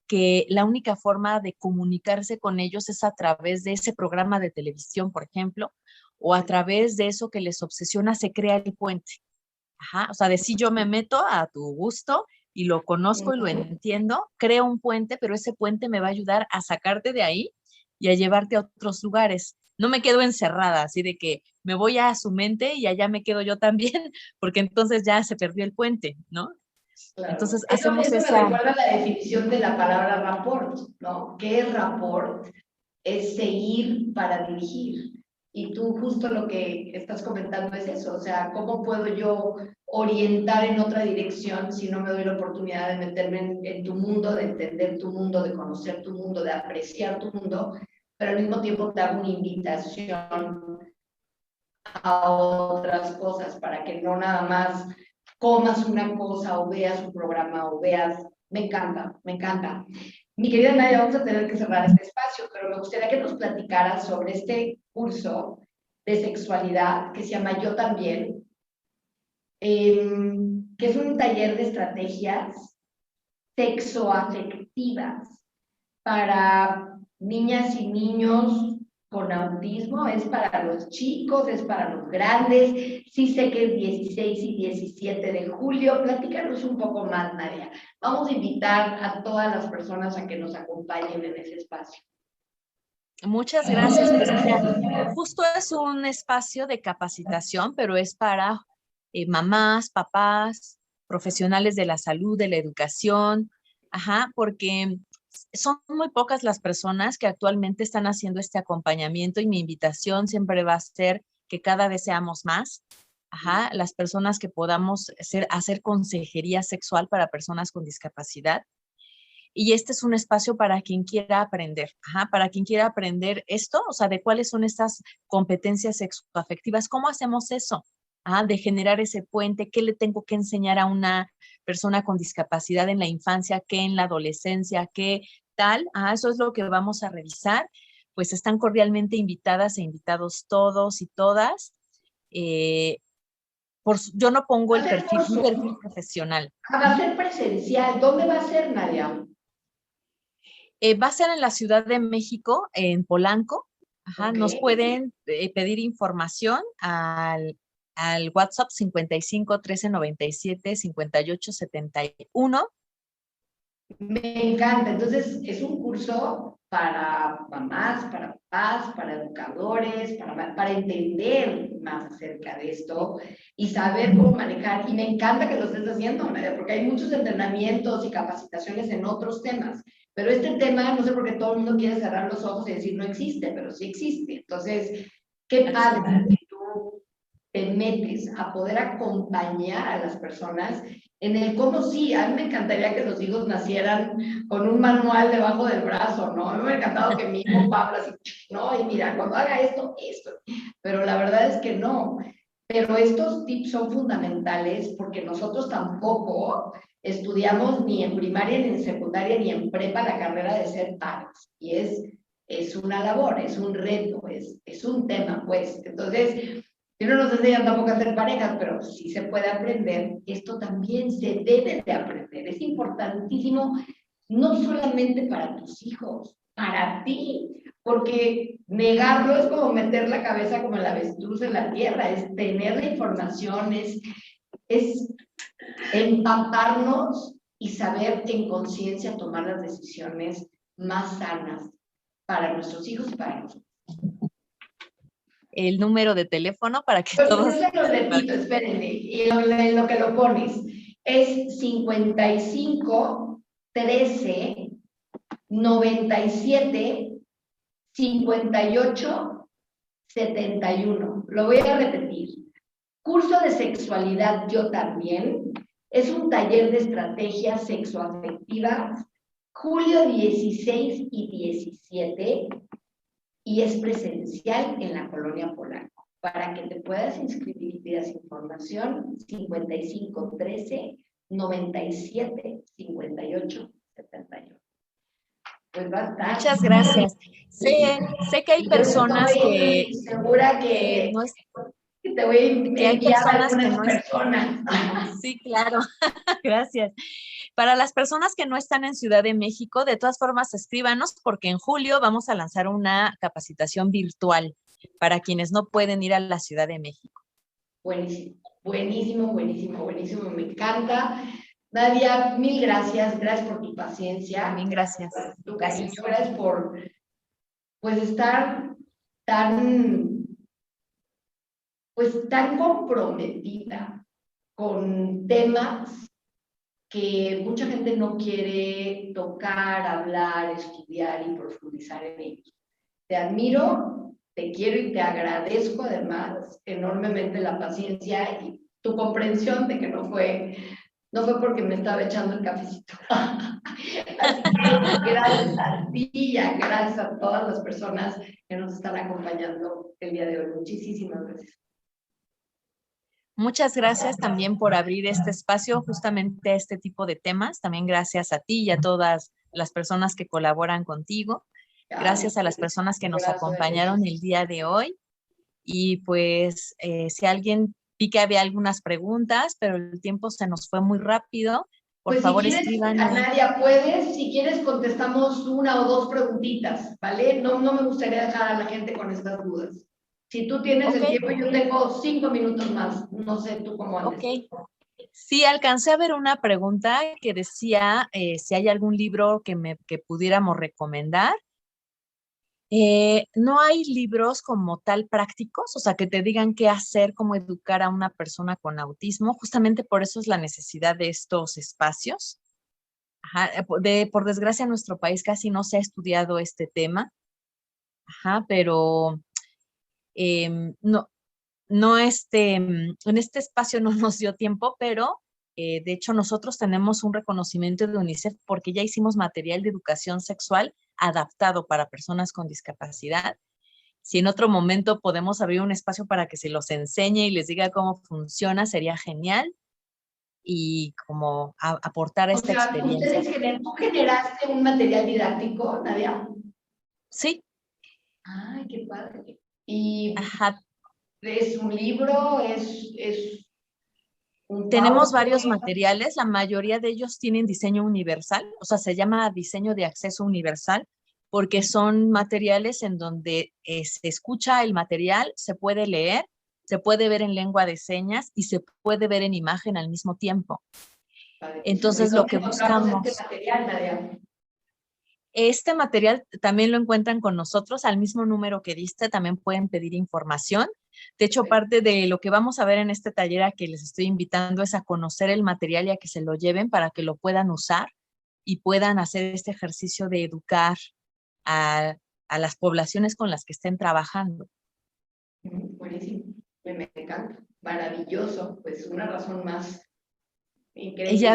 que la única forma de comunicarse con ellos es a través de ese programa de televisión, por ejemplo, o a través de eso que les obsesiona, se crea el puente. Ajá, o sea, de si yo me meto a tu gusto y lo conozco y lo entiendo, creo un puente, pero ese puente me va a ayudar a sacarte de ahí y a llevarte a otros lugares. No me quedo encerrada, así de que me voy a su mente y allá me quedo yo también, porque entonces ya se perdió el puente, ¿no? Claro. Entonces Eso, hacemos eso me esa, recuerda a la definición de la palabra rapport, ¿no? ¿Qué es rapport? Es seguir para dirigir. Y tú justo lo que estás comentando es eso, o sea, ¿cómo puedo yo orientar en otra dirección si no me doy la oportunidad de meterme en tu mundo, de entender tu mundo, de conocer tu mundo, de apreciar tu mundo, pero al mismo tiempo te hago una invitación a otras cosas para que no nada más comas una cosa o veas un programa o veas, me encanta, me encanta. Mi querida Nadia, vamos a tener que cerrar este espacio, pero me gustaría que nos platicaras sobre este curso de sexualidad que se llama Yo También, que es un taller de estrategias sexoafectivas para niñas y niños con autismo, es para los chicos, es para los grandes. Sí sé que es 16 y 17 de julio. Platícanos un poco más, Nadia. Vamos a invitar a todas las personas a que nos acompañen en ese espacio. muchas gracias. Pues mira, justo es un espacio de capacitación, pero es para mamás, papás, profesionales de la salud, de la educación, ajá, porque son muy pocas las personas que actualmente están haciendo este acompañamiento y mi invitación siempre va a ser que cada vez seamos más, ajá, las personas que podamos hacer consejería sexual para personas con discapacidad. Y este es un espacio para quien quiera aprender, ajá, para quien quiera aprender esto, o sea, de cuáles son estas competencias sexoafectivas, cómo hacemos eso, de generar ese puente, qué le tengo que enseñar a una persona con discapacidad en la infancia, qué en la adolescencia, qué tal, eso es lo que vamos a revisar. Pues están cordialmente invitadas e invitados todos y todas. Eh, yo no pongo Va a ser un curso, perfil profesional. va a ser presencial. ¿Dónde va a ser, Nadia? Va a ser en la Ciudad de México, en Polanco. Ajá, Ok. nos pueden pedir información al WhatsApp 55 13 97 58 71. Me encanta. Entonces, es un curso para mamás, para papás, para educadores, para entender más acerca de esto y saber cómo manejar. Y me encanta que lo estés haciendo, Nadia, porque hay muchos entrenamientos y capacitaciones en otros temas. Pero este tema, no sé por qué todo el mundo quiere cerrar los ojos y decir no existe, pero sí existe. Entonces, qué padre que tú te metes a poder acompañar a las personas en el cómo sí. A mí me encantaría que los hijos nacieran con un manual debajo del brazo, ¿no? A mí me ha encantado que mi hijo Pablo así, no, y mira, cuando haga esto, esto. Pero la verdad es que no. Pero estos tips son fundamentales porque nosotros tampoco estudiamos ni en primaria, ni en secundaria, ni en prepa la carrera de ser padres. Y es una labor, es un reto, es un tema, pues. Entonces, yo no nos enseñan tampoco a hacer parejas, pero sí se puede aprender. Esto también se debe de aprender. Es importantísimo, no solamente para tus hijos, para ti, porque negarlo es como meter la cabeza como el avestruz en la tierra, es tener la información, es empaparnos y saber en conciencia tomar las decisiones más sanas para nuestros hijos y para nosotros. El número de teléfono para que Pues todos... yo se lo repito, espérenme, y en lo que lo pones, es 55 13 97 58 71. Lo voy a repetir. Curso de sexualidad Yo También. Es un taller de estrategias sexoafectivas, julio 16 y 17, y es presencial en la colonia Polanco. Para que te puedas inscribir y pidas información, 55 13 97 58 71. Pues va a estar. Muchas gracias. Sé que hay Y yo personas estoy segura que no es, que te voy que a hay enviar a personas que algunas no es, personas. sí, claro, gracias. Para las personas que no están en Ciudad de México, de todas formas, escríbanos porque en julio vamos a lanzar una capacitación virtual para quienes no pueden ir a la Ciudad de México. Buenísimo, buenísimo, buenísimo, buenísimo, me encanta. Nadia, mil gracias, gracias por tu paciencia, También gracias. gracias por tu cariño, Gracias. gracias por pues estar tan, pues tan comprometida con temas que mucha gente no quiere tocar, hablar, estudiar y profundizar en ellos. Te admiro, te quiero y te agradezco además enormemente la paciencia y tu comprensión de que no fue porque me estaba echando el cafecito. Así que gracias a ti y gracias a todas las personas que nos están acompañando el día de hoy. Muchísimas gracias. Muchas gracias también por abrir este espacio justamente a este tipo de temas. También gracias a ti y a todas las personas que colaboran contigo. Gracias a las personas que nos acompañaron el día de hoy. Y pues si alguien vi que había algunas preguntas, pero el tiempo se nos fue muy rápido. Por Pues si favor, quieres, escríbanme. Nadia, puedes, si quieres contestamos una o dos preguntitas, ¿vale? No me gustaría dejar a la gente con estas dudas. Si tú tienes Ok, el tiempo, yo tengo 5 minutos más. No sé tú cómo andes. ok. Sí, alcancé a ver una pregunta que decía si hay algún libro que pudiéramos recomendar. No hay libros como tal prácticos, o sea, que te digan qué hacer, cómo educar a una persona con autismo. Justamente por eso es la necesidad de estos espacios. Ajá, por desgracia en nuestro país casi no se ha estudiado este tema. Ajá, pero no, no en este espacio no nos dio tiempo, pero de hecho nosotros tenemos un reconocimiento de UNICEF porque ya hicimos material de educación sexual adaptado para personas con discapacidad. Si en otro momento podemos abrir un espacio para que se los enseñe y les diga cómo funciona, sería genial y como aportar O esta sea, experiencia. tú generaste un material didáctico, Nadia. Sí, Ay, qué padre. ¿Y ajá. es un libro? ¿Es un Tenemos varios PowerPoint? materiales, la mayoría de ellos tienen diseño universal, o sea, se llama diseño de acceso universal, porque son materiales en donde se escucha el material, se puede leer, se puede ver en lengua de señas y se puede ver en imagen al mismo tiempo. Padrísimo. ¿Y Entonces, lo dónde que encontramos este buscamos, material, Nadia? este material también lo encuentran con nosotros al mismo número que diste, también pueden pedir información. De hecho, parte de lo que vamos a ver en este taller a que les estoy invitando es a conocer el material y a que se lo lleven para que lo puedan usar y puedan hacer este ejercicio de educar a, a las poblaciones con las que estén trabajando. Buenísimo. Me encanta. Maravilloso. Pues una razón más Y increíble.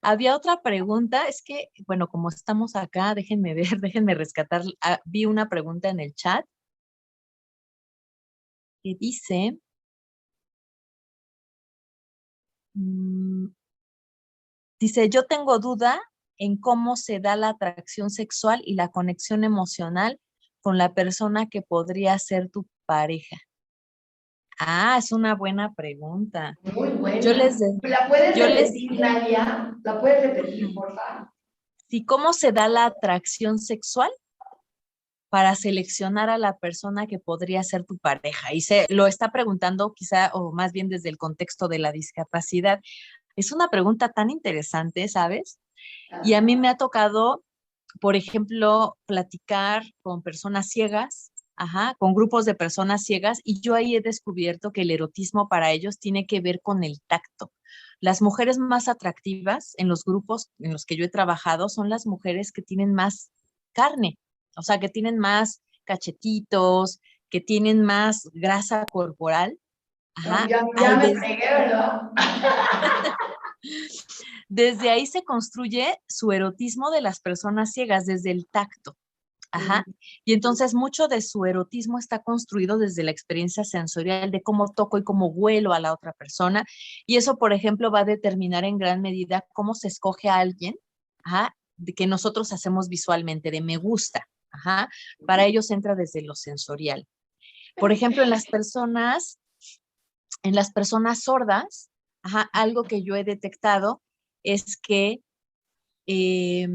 había otra pregunta, es que, bueno, como estamos acá, déjenme ver, déjenme rescatar, vi una pregunta en el chat que dice, mm, dice, yo tengo duda en cómo se da la atracción sexual y la conexión emocional con la persona que podría ser tu pareja. Ah, es una buena pregunta. Muy Yo les, buena. de- ¿La puedes yo les repetir, diría, Nadia? ¿La puedes repetir, ajá, por favor? si cómo se da la atracción sexual para seleccionar a la persona que podría ser tu pareja. Y se lo está preguntando quizá, o más bien desde el contexto de la discapacidad. Es una pregunta tan interesante, ¿sabes? Y a mí me ha tocado, por ejemplo, platicar con personas ciegas, ajá, con grupos de personas ciegas, y yo ahí he descubierto que el erotismo para ellos tiene que ver con el tacto. Las mujeres más atractivas en los grupos en los que yo he trabajado son las mujeres que tienen más carne, o sea, que tienen más cachetitos, que tienen más grasa corporal. No, Ajá, ya me fregué, ¿verdad? desde ahí se construye su erotismo de las personas ciegas, desde el tacto. Ajá. Y entonces mucho de su erotismo está construido desde la experiencia sensorial de cómo toco y cómo huelo a la otra persona. Y eso, por ejemplo, va a determinar en gran medida cómo se escoge a alguien, ajá, de que nosotros hacemos visualmente, de me gusta. Ajá. Para ellos entra desde lo sensorial. Por ejemplo, en las personas sordas, ajá, algo que yo he detectado es que eh,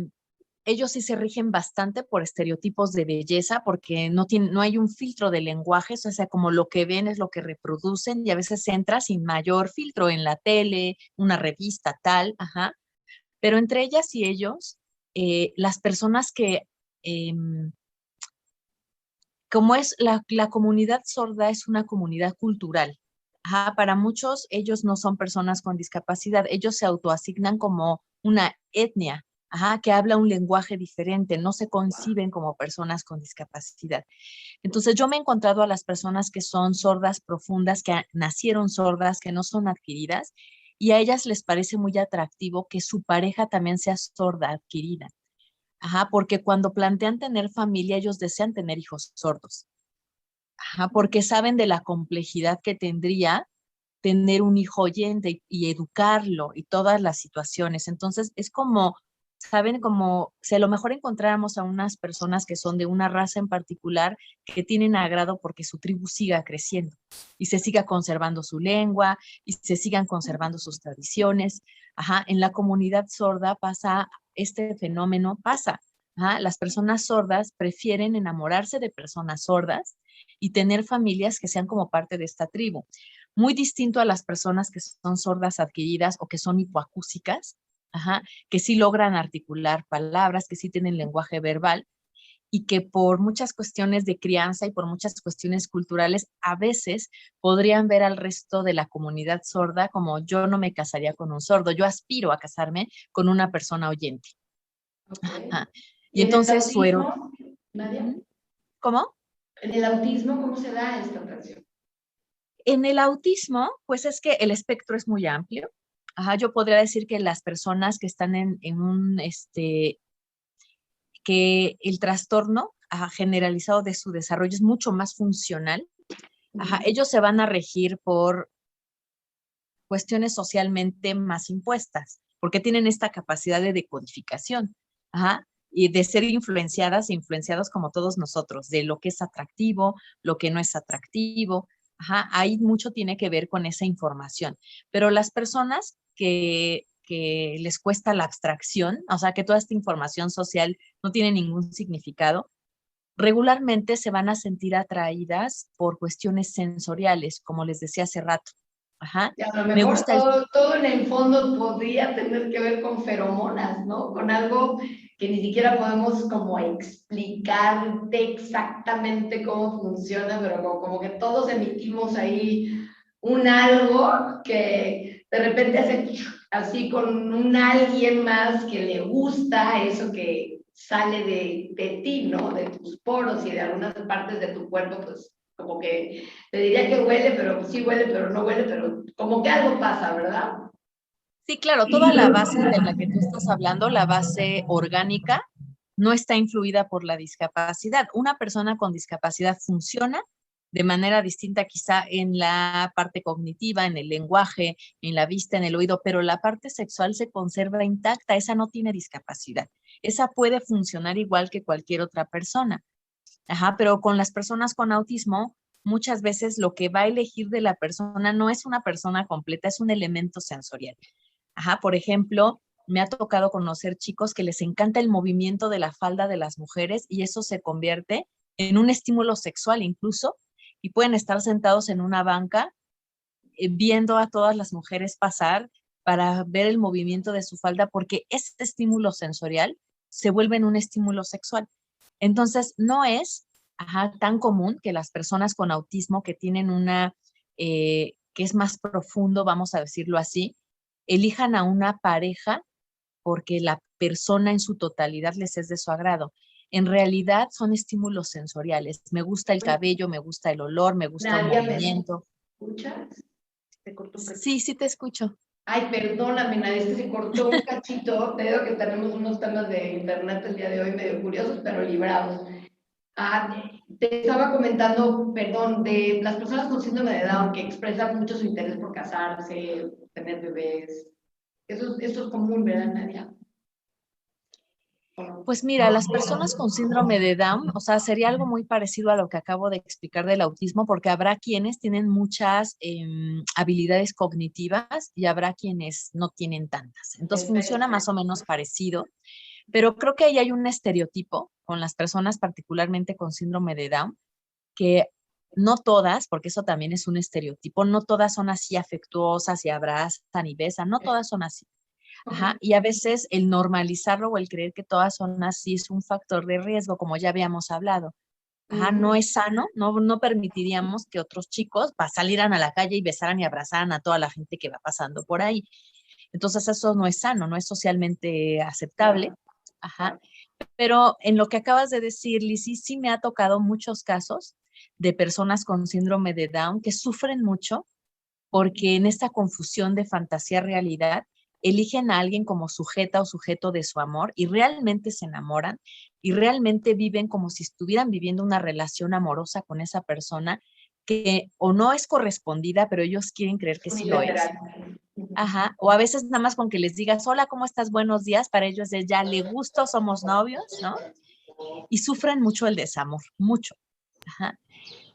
ellos sí se rigen bastante por estereotipos de belleza, porque no hay un filtro de lenguaje, o sea, como lo que ven es lo que reproducen, y a veces entra sin mayor filtro en la tele, una revista, tal, ajá. Pero entre ellas y ellos, las personas que, como es la comunidad sorda, es una comunidad cultural. Ajá, para muchos, ellos no son personas con discapacidad, ellos se autoasignan como una etnia, ajá, que habla un lenguaje diferente, no se conciben como personas con discapacidad. Entonces, yo me he encontrado a las personas que son sordas profundas, que nacieron sordas, que no son adquiridas, y a ellas les parece muy atractivo que su pareja también sea sorda adquirida. Ajá, porque cuando plantean tener familia, ellos desean tener hijos sordos. Ajá, porque saben de la complejidad que tendría tener un hijo oyente y educarlo y todas las situaciones. Entonces, es como, saben, como si a lo mejor encontráramos a unas personas que son de una raza en particular que tienen agrado porque su tribu siga creciendo y se siga conservando su lengua y se sigan conservando sus tradiciones. Ajá, en la comunidad sorda pasa este fenómeno, pasa. Ajá, las personas sordas prefieren enamorarse de personas sordas y tener familias que sean como parte de esta tribu. Muy distinto a las personas que son sordas adquiridas o que son hipoacúsicas, ajá, que sí logran articular palabras, que sí tienen lenguaje verbal y que por muchas cuestiones de crianza y por muchas cuestiones culturales a veces podrían ver al resto de la comunidad sorda como yo no me casaría con un sordo, yo aspiro a casarme con una persona oyente. Ok. Ajá. Y ¿Y en el entonces autismo, Nadia? ¿Cómo? ¿En el autismo cómo se da esta atracción? En el autismo, pues es que el espectro es muy amplio. Ajá, yo podría decir que las personas que están en un, que el trastorno generalizado de su desarrollo es mucho más funcional. Ajá, ellos se van a regir por cuestiones socialmente más impuestas, porque tienen esta capacidad de decodificación, ajá, y de ser influenciadas e influenciados como todos nosotros, de lo que es atractivo, lo que no es atractivo, ajá, ahí mucho tiene que ver con esa información. Pero las personas que les cuesta la abstracción, o sea, que toda esta información social no tiene ningún significado, regularmente se van a sentir atraídas por cuestiones sensoriales, como les decía hace rato. Ajá. Y a lo Me mejor gusta el... todo en el fondo podría tener que ver con feromonas, ¿no? Con algo que ni siquiera podemos como explicarte exactamente cómo funciona, pero como que todos emitimos ahí un algo que de repente hace así con un alguien más que le gusta eso que sale de ti, ¿no? De tus poros y de algunas partes de tu cuerpo, pues como que te diría que huele, pero sí huele, pero no huele, pero como que algo pasa, ¿verdad? Sí, claro, toda la base de la que tú estás hablando, la base orgánica, no está influida por la discapacidad. Una persona con discapacidad funciona de manera distinta quizá en la parte cognitiva, en el lenguaje, en la vista, en el oído, pero la parte sexual se conserva intacta, esa no tiene discapacidad. Esa puede funcionar igual que cualquier otra persona. Ajá, pero con las personas con autismo, muchas veces lo que va a elegir de la persona no es una persona completa, es un elemento sensorial. Ajá, por ejemplo, me ha tocado conocer chicos que les encanta el movimiento de la falda de las mujeres y eso se convierte en un estímulo sexual incluso y pueden estar sentados en una banca viendo a todas las mujeres pasar para ver el movimiento de su falda porque este estímulo sensorial se vuelve en un estímulo sexual. Entonces, no es tan común que las personas con autismo que tienen que es más profundo, vamos a decirlo así, elijan a una pareja porque la persona en su totalidad les es de su agrado. En realidad son estímulos sensoriales. Me gusta el cabello, me gusta el olor, me gusta un Nadia, ¿me movimiento. escuchas? Se cortó un cachito. Sí, sí te escucho. Ay, perdóname, Nadia, es que se cortó un cachito. Te digo que tenemos unos temas de internet el día de hoy medio curiosos, pero librados. Te estaba comentando, perdón, de las personas con síndrome de Down que expresan mucho su interés por casarse, tener bebés. Eso es común, ¿verdad, Nadia? Pues mira, las personas con síndrome de Down, o sea, sería algo muy parecido a lo que acabo de explicar del autismo, porque habrá quienes tienen muchas habilidades cognitivas y habrá quienes no tienen tantas. Entonces funciona más o menos parecido, pero creo que ahí hay un estereotipo con las personas particularmente con síndrome de Down, que no todas, porque eso también es un estereotipo, no todas son así afectuosas y abrazan y besan, no todas son así. Ajá, y a veces el normalizarlo o el creer que todas son así es un factor de riesgo, como ya habíamos hablado. Ajá, no es sano, no permitiríamos que otros chicos salieran a la calle y besaran y abrazaran a toda la gente que va pasando por ahí. Entonces eso no es sano, no es socialmente aceptable. Ajá. Pero en lo que acabas de decir, Lizzy, sí me ha tocado muchos casos de personas con síndrome de Down que sufren mucho porque en esta confusión de fantasía-realidad eligen a alguien como sujeta o sujeto de su amor y realmente se enamoran y realmente viven como si estuvieran viviendo una relación amorosa con esa persona que o no es correspondida, pero ellos quieren creer que sí lo es. Unilateral. Ajá, o a veces nada más con que les digas, hola, ¿cómo estás? Buenos días, para ellos es ya le gusto, somos novios, ¿no? Y sufren mucho el desamor, mucho. Ajá.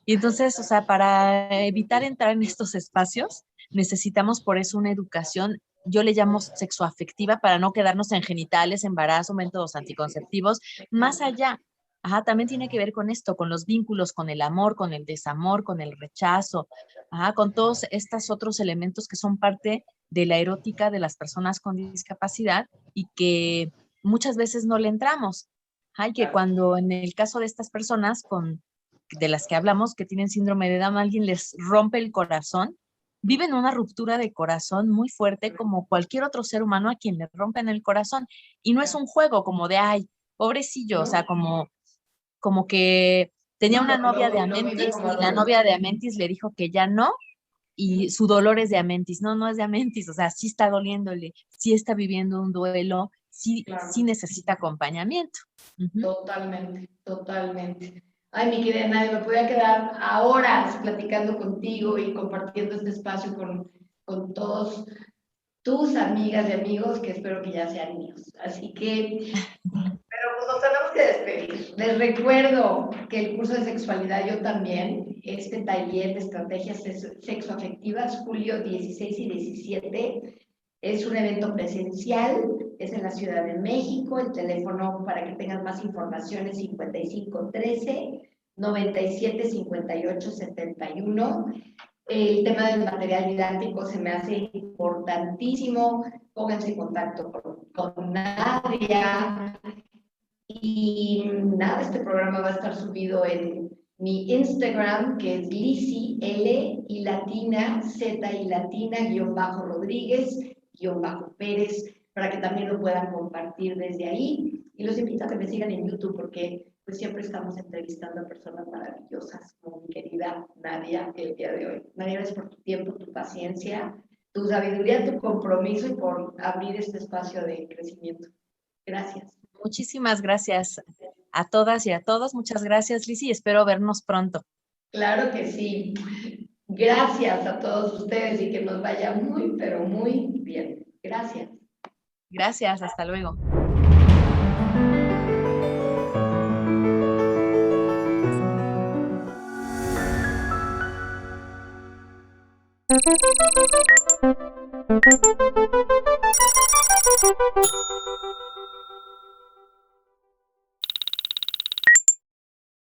Y entonces, o sea, para evitar entrar en estos espacios, necesitamos por eso una educación, yo le llamo sexoafectiva, para no quedarnos en genitales, embarazo, métodos anticonceptivos, más allá. Ajá, también tiene que ver con esto, con los vínculos, con el amor, con el desamor, con el rechazo, ajá, con todos estos otros elementos que son parte de la erótica de las personas con discapacidad y que muchas veces no le entramos. Ajá, y que cuando en el caso de estas personas de las que hablamos, que tienen síndrome de Down, alguien les rompe el corazón, viven una ruptura de corazón muy fuerte como cualquier otro ser humano a quien le rompen el corazón. Y no es un juego como de, ay, pobrecillo, o sea, como que tenía No, una novia de lo vive Amentis como y la adulto. novia de Amentis le dijo que ya no, y su dolor es de Amentis. No, no es de Amentis, o sea, sí está doliéndole, sí está viviendo un duelo, sí, sí Claro, necesita acompañamiento. Ujú. totalmente, totalmente. Ay, mi querida Nadia, me podía quedar a horas platicando contigo y compartiendo este espacio con todos tus amigas y amigos que espero que ya sean míos. Así que, pero pues nos tenemos que despedir. Les recuerdo que el curso de sexualidad yo también, este taller de estrategias sexoafectivas, julio 16 y 17, es un evento presencial, es en la Ciudad de México. El teléfono para que tengan más información es 5513 97 58 71. El tema del material didáctico se me hace importantísimo. Pónganse en contacto con Nadia. Y nada, este programa va a estar subido en mi Instagram, que es Lizzy, L y latina, Z y latina, guión bajo Rodríguez, guión bajo Pérez, para que también lo puedan compartir desde ahí. Y los invito a que me sigan en YouTube porque pues siempre estamos entrevistando a personas maravillosas, como mi querida Nadia el día de hoy. Nadia, gracias por tu tiempo, tu paciencia, tu sabiduría, tu compromiso y por abrir este espacio de crecimiento. Gracias. Muchísimas gracias a todas y a todos. Muchas gracias, Lizzy. Espero vernos pronto. Claro que sí. Gracias a todos ustedes y que nos vaya muy, pero muy bien. Gracias. Gracias. Hasta luego.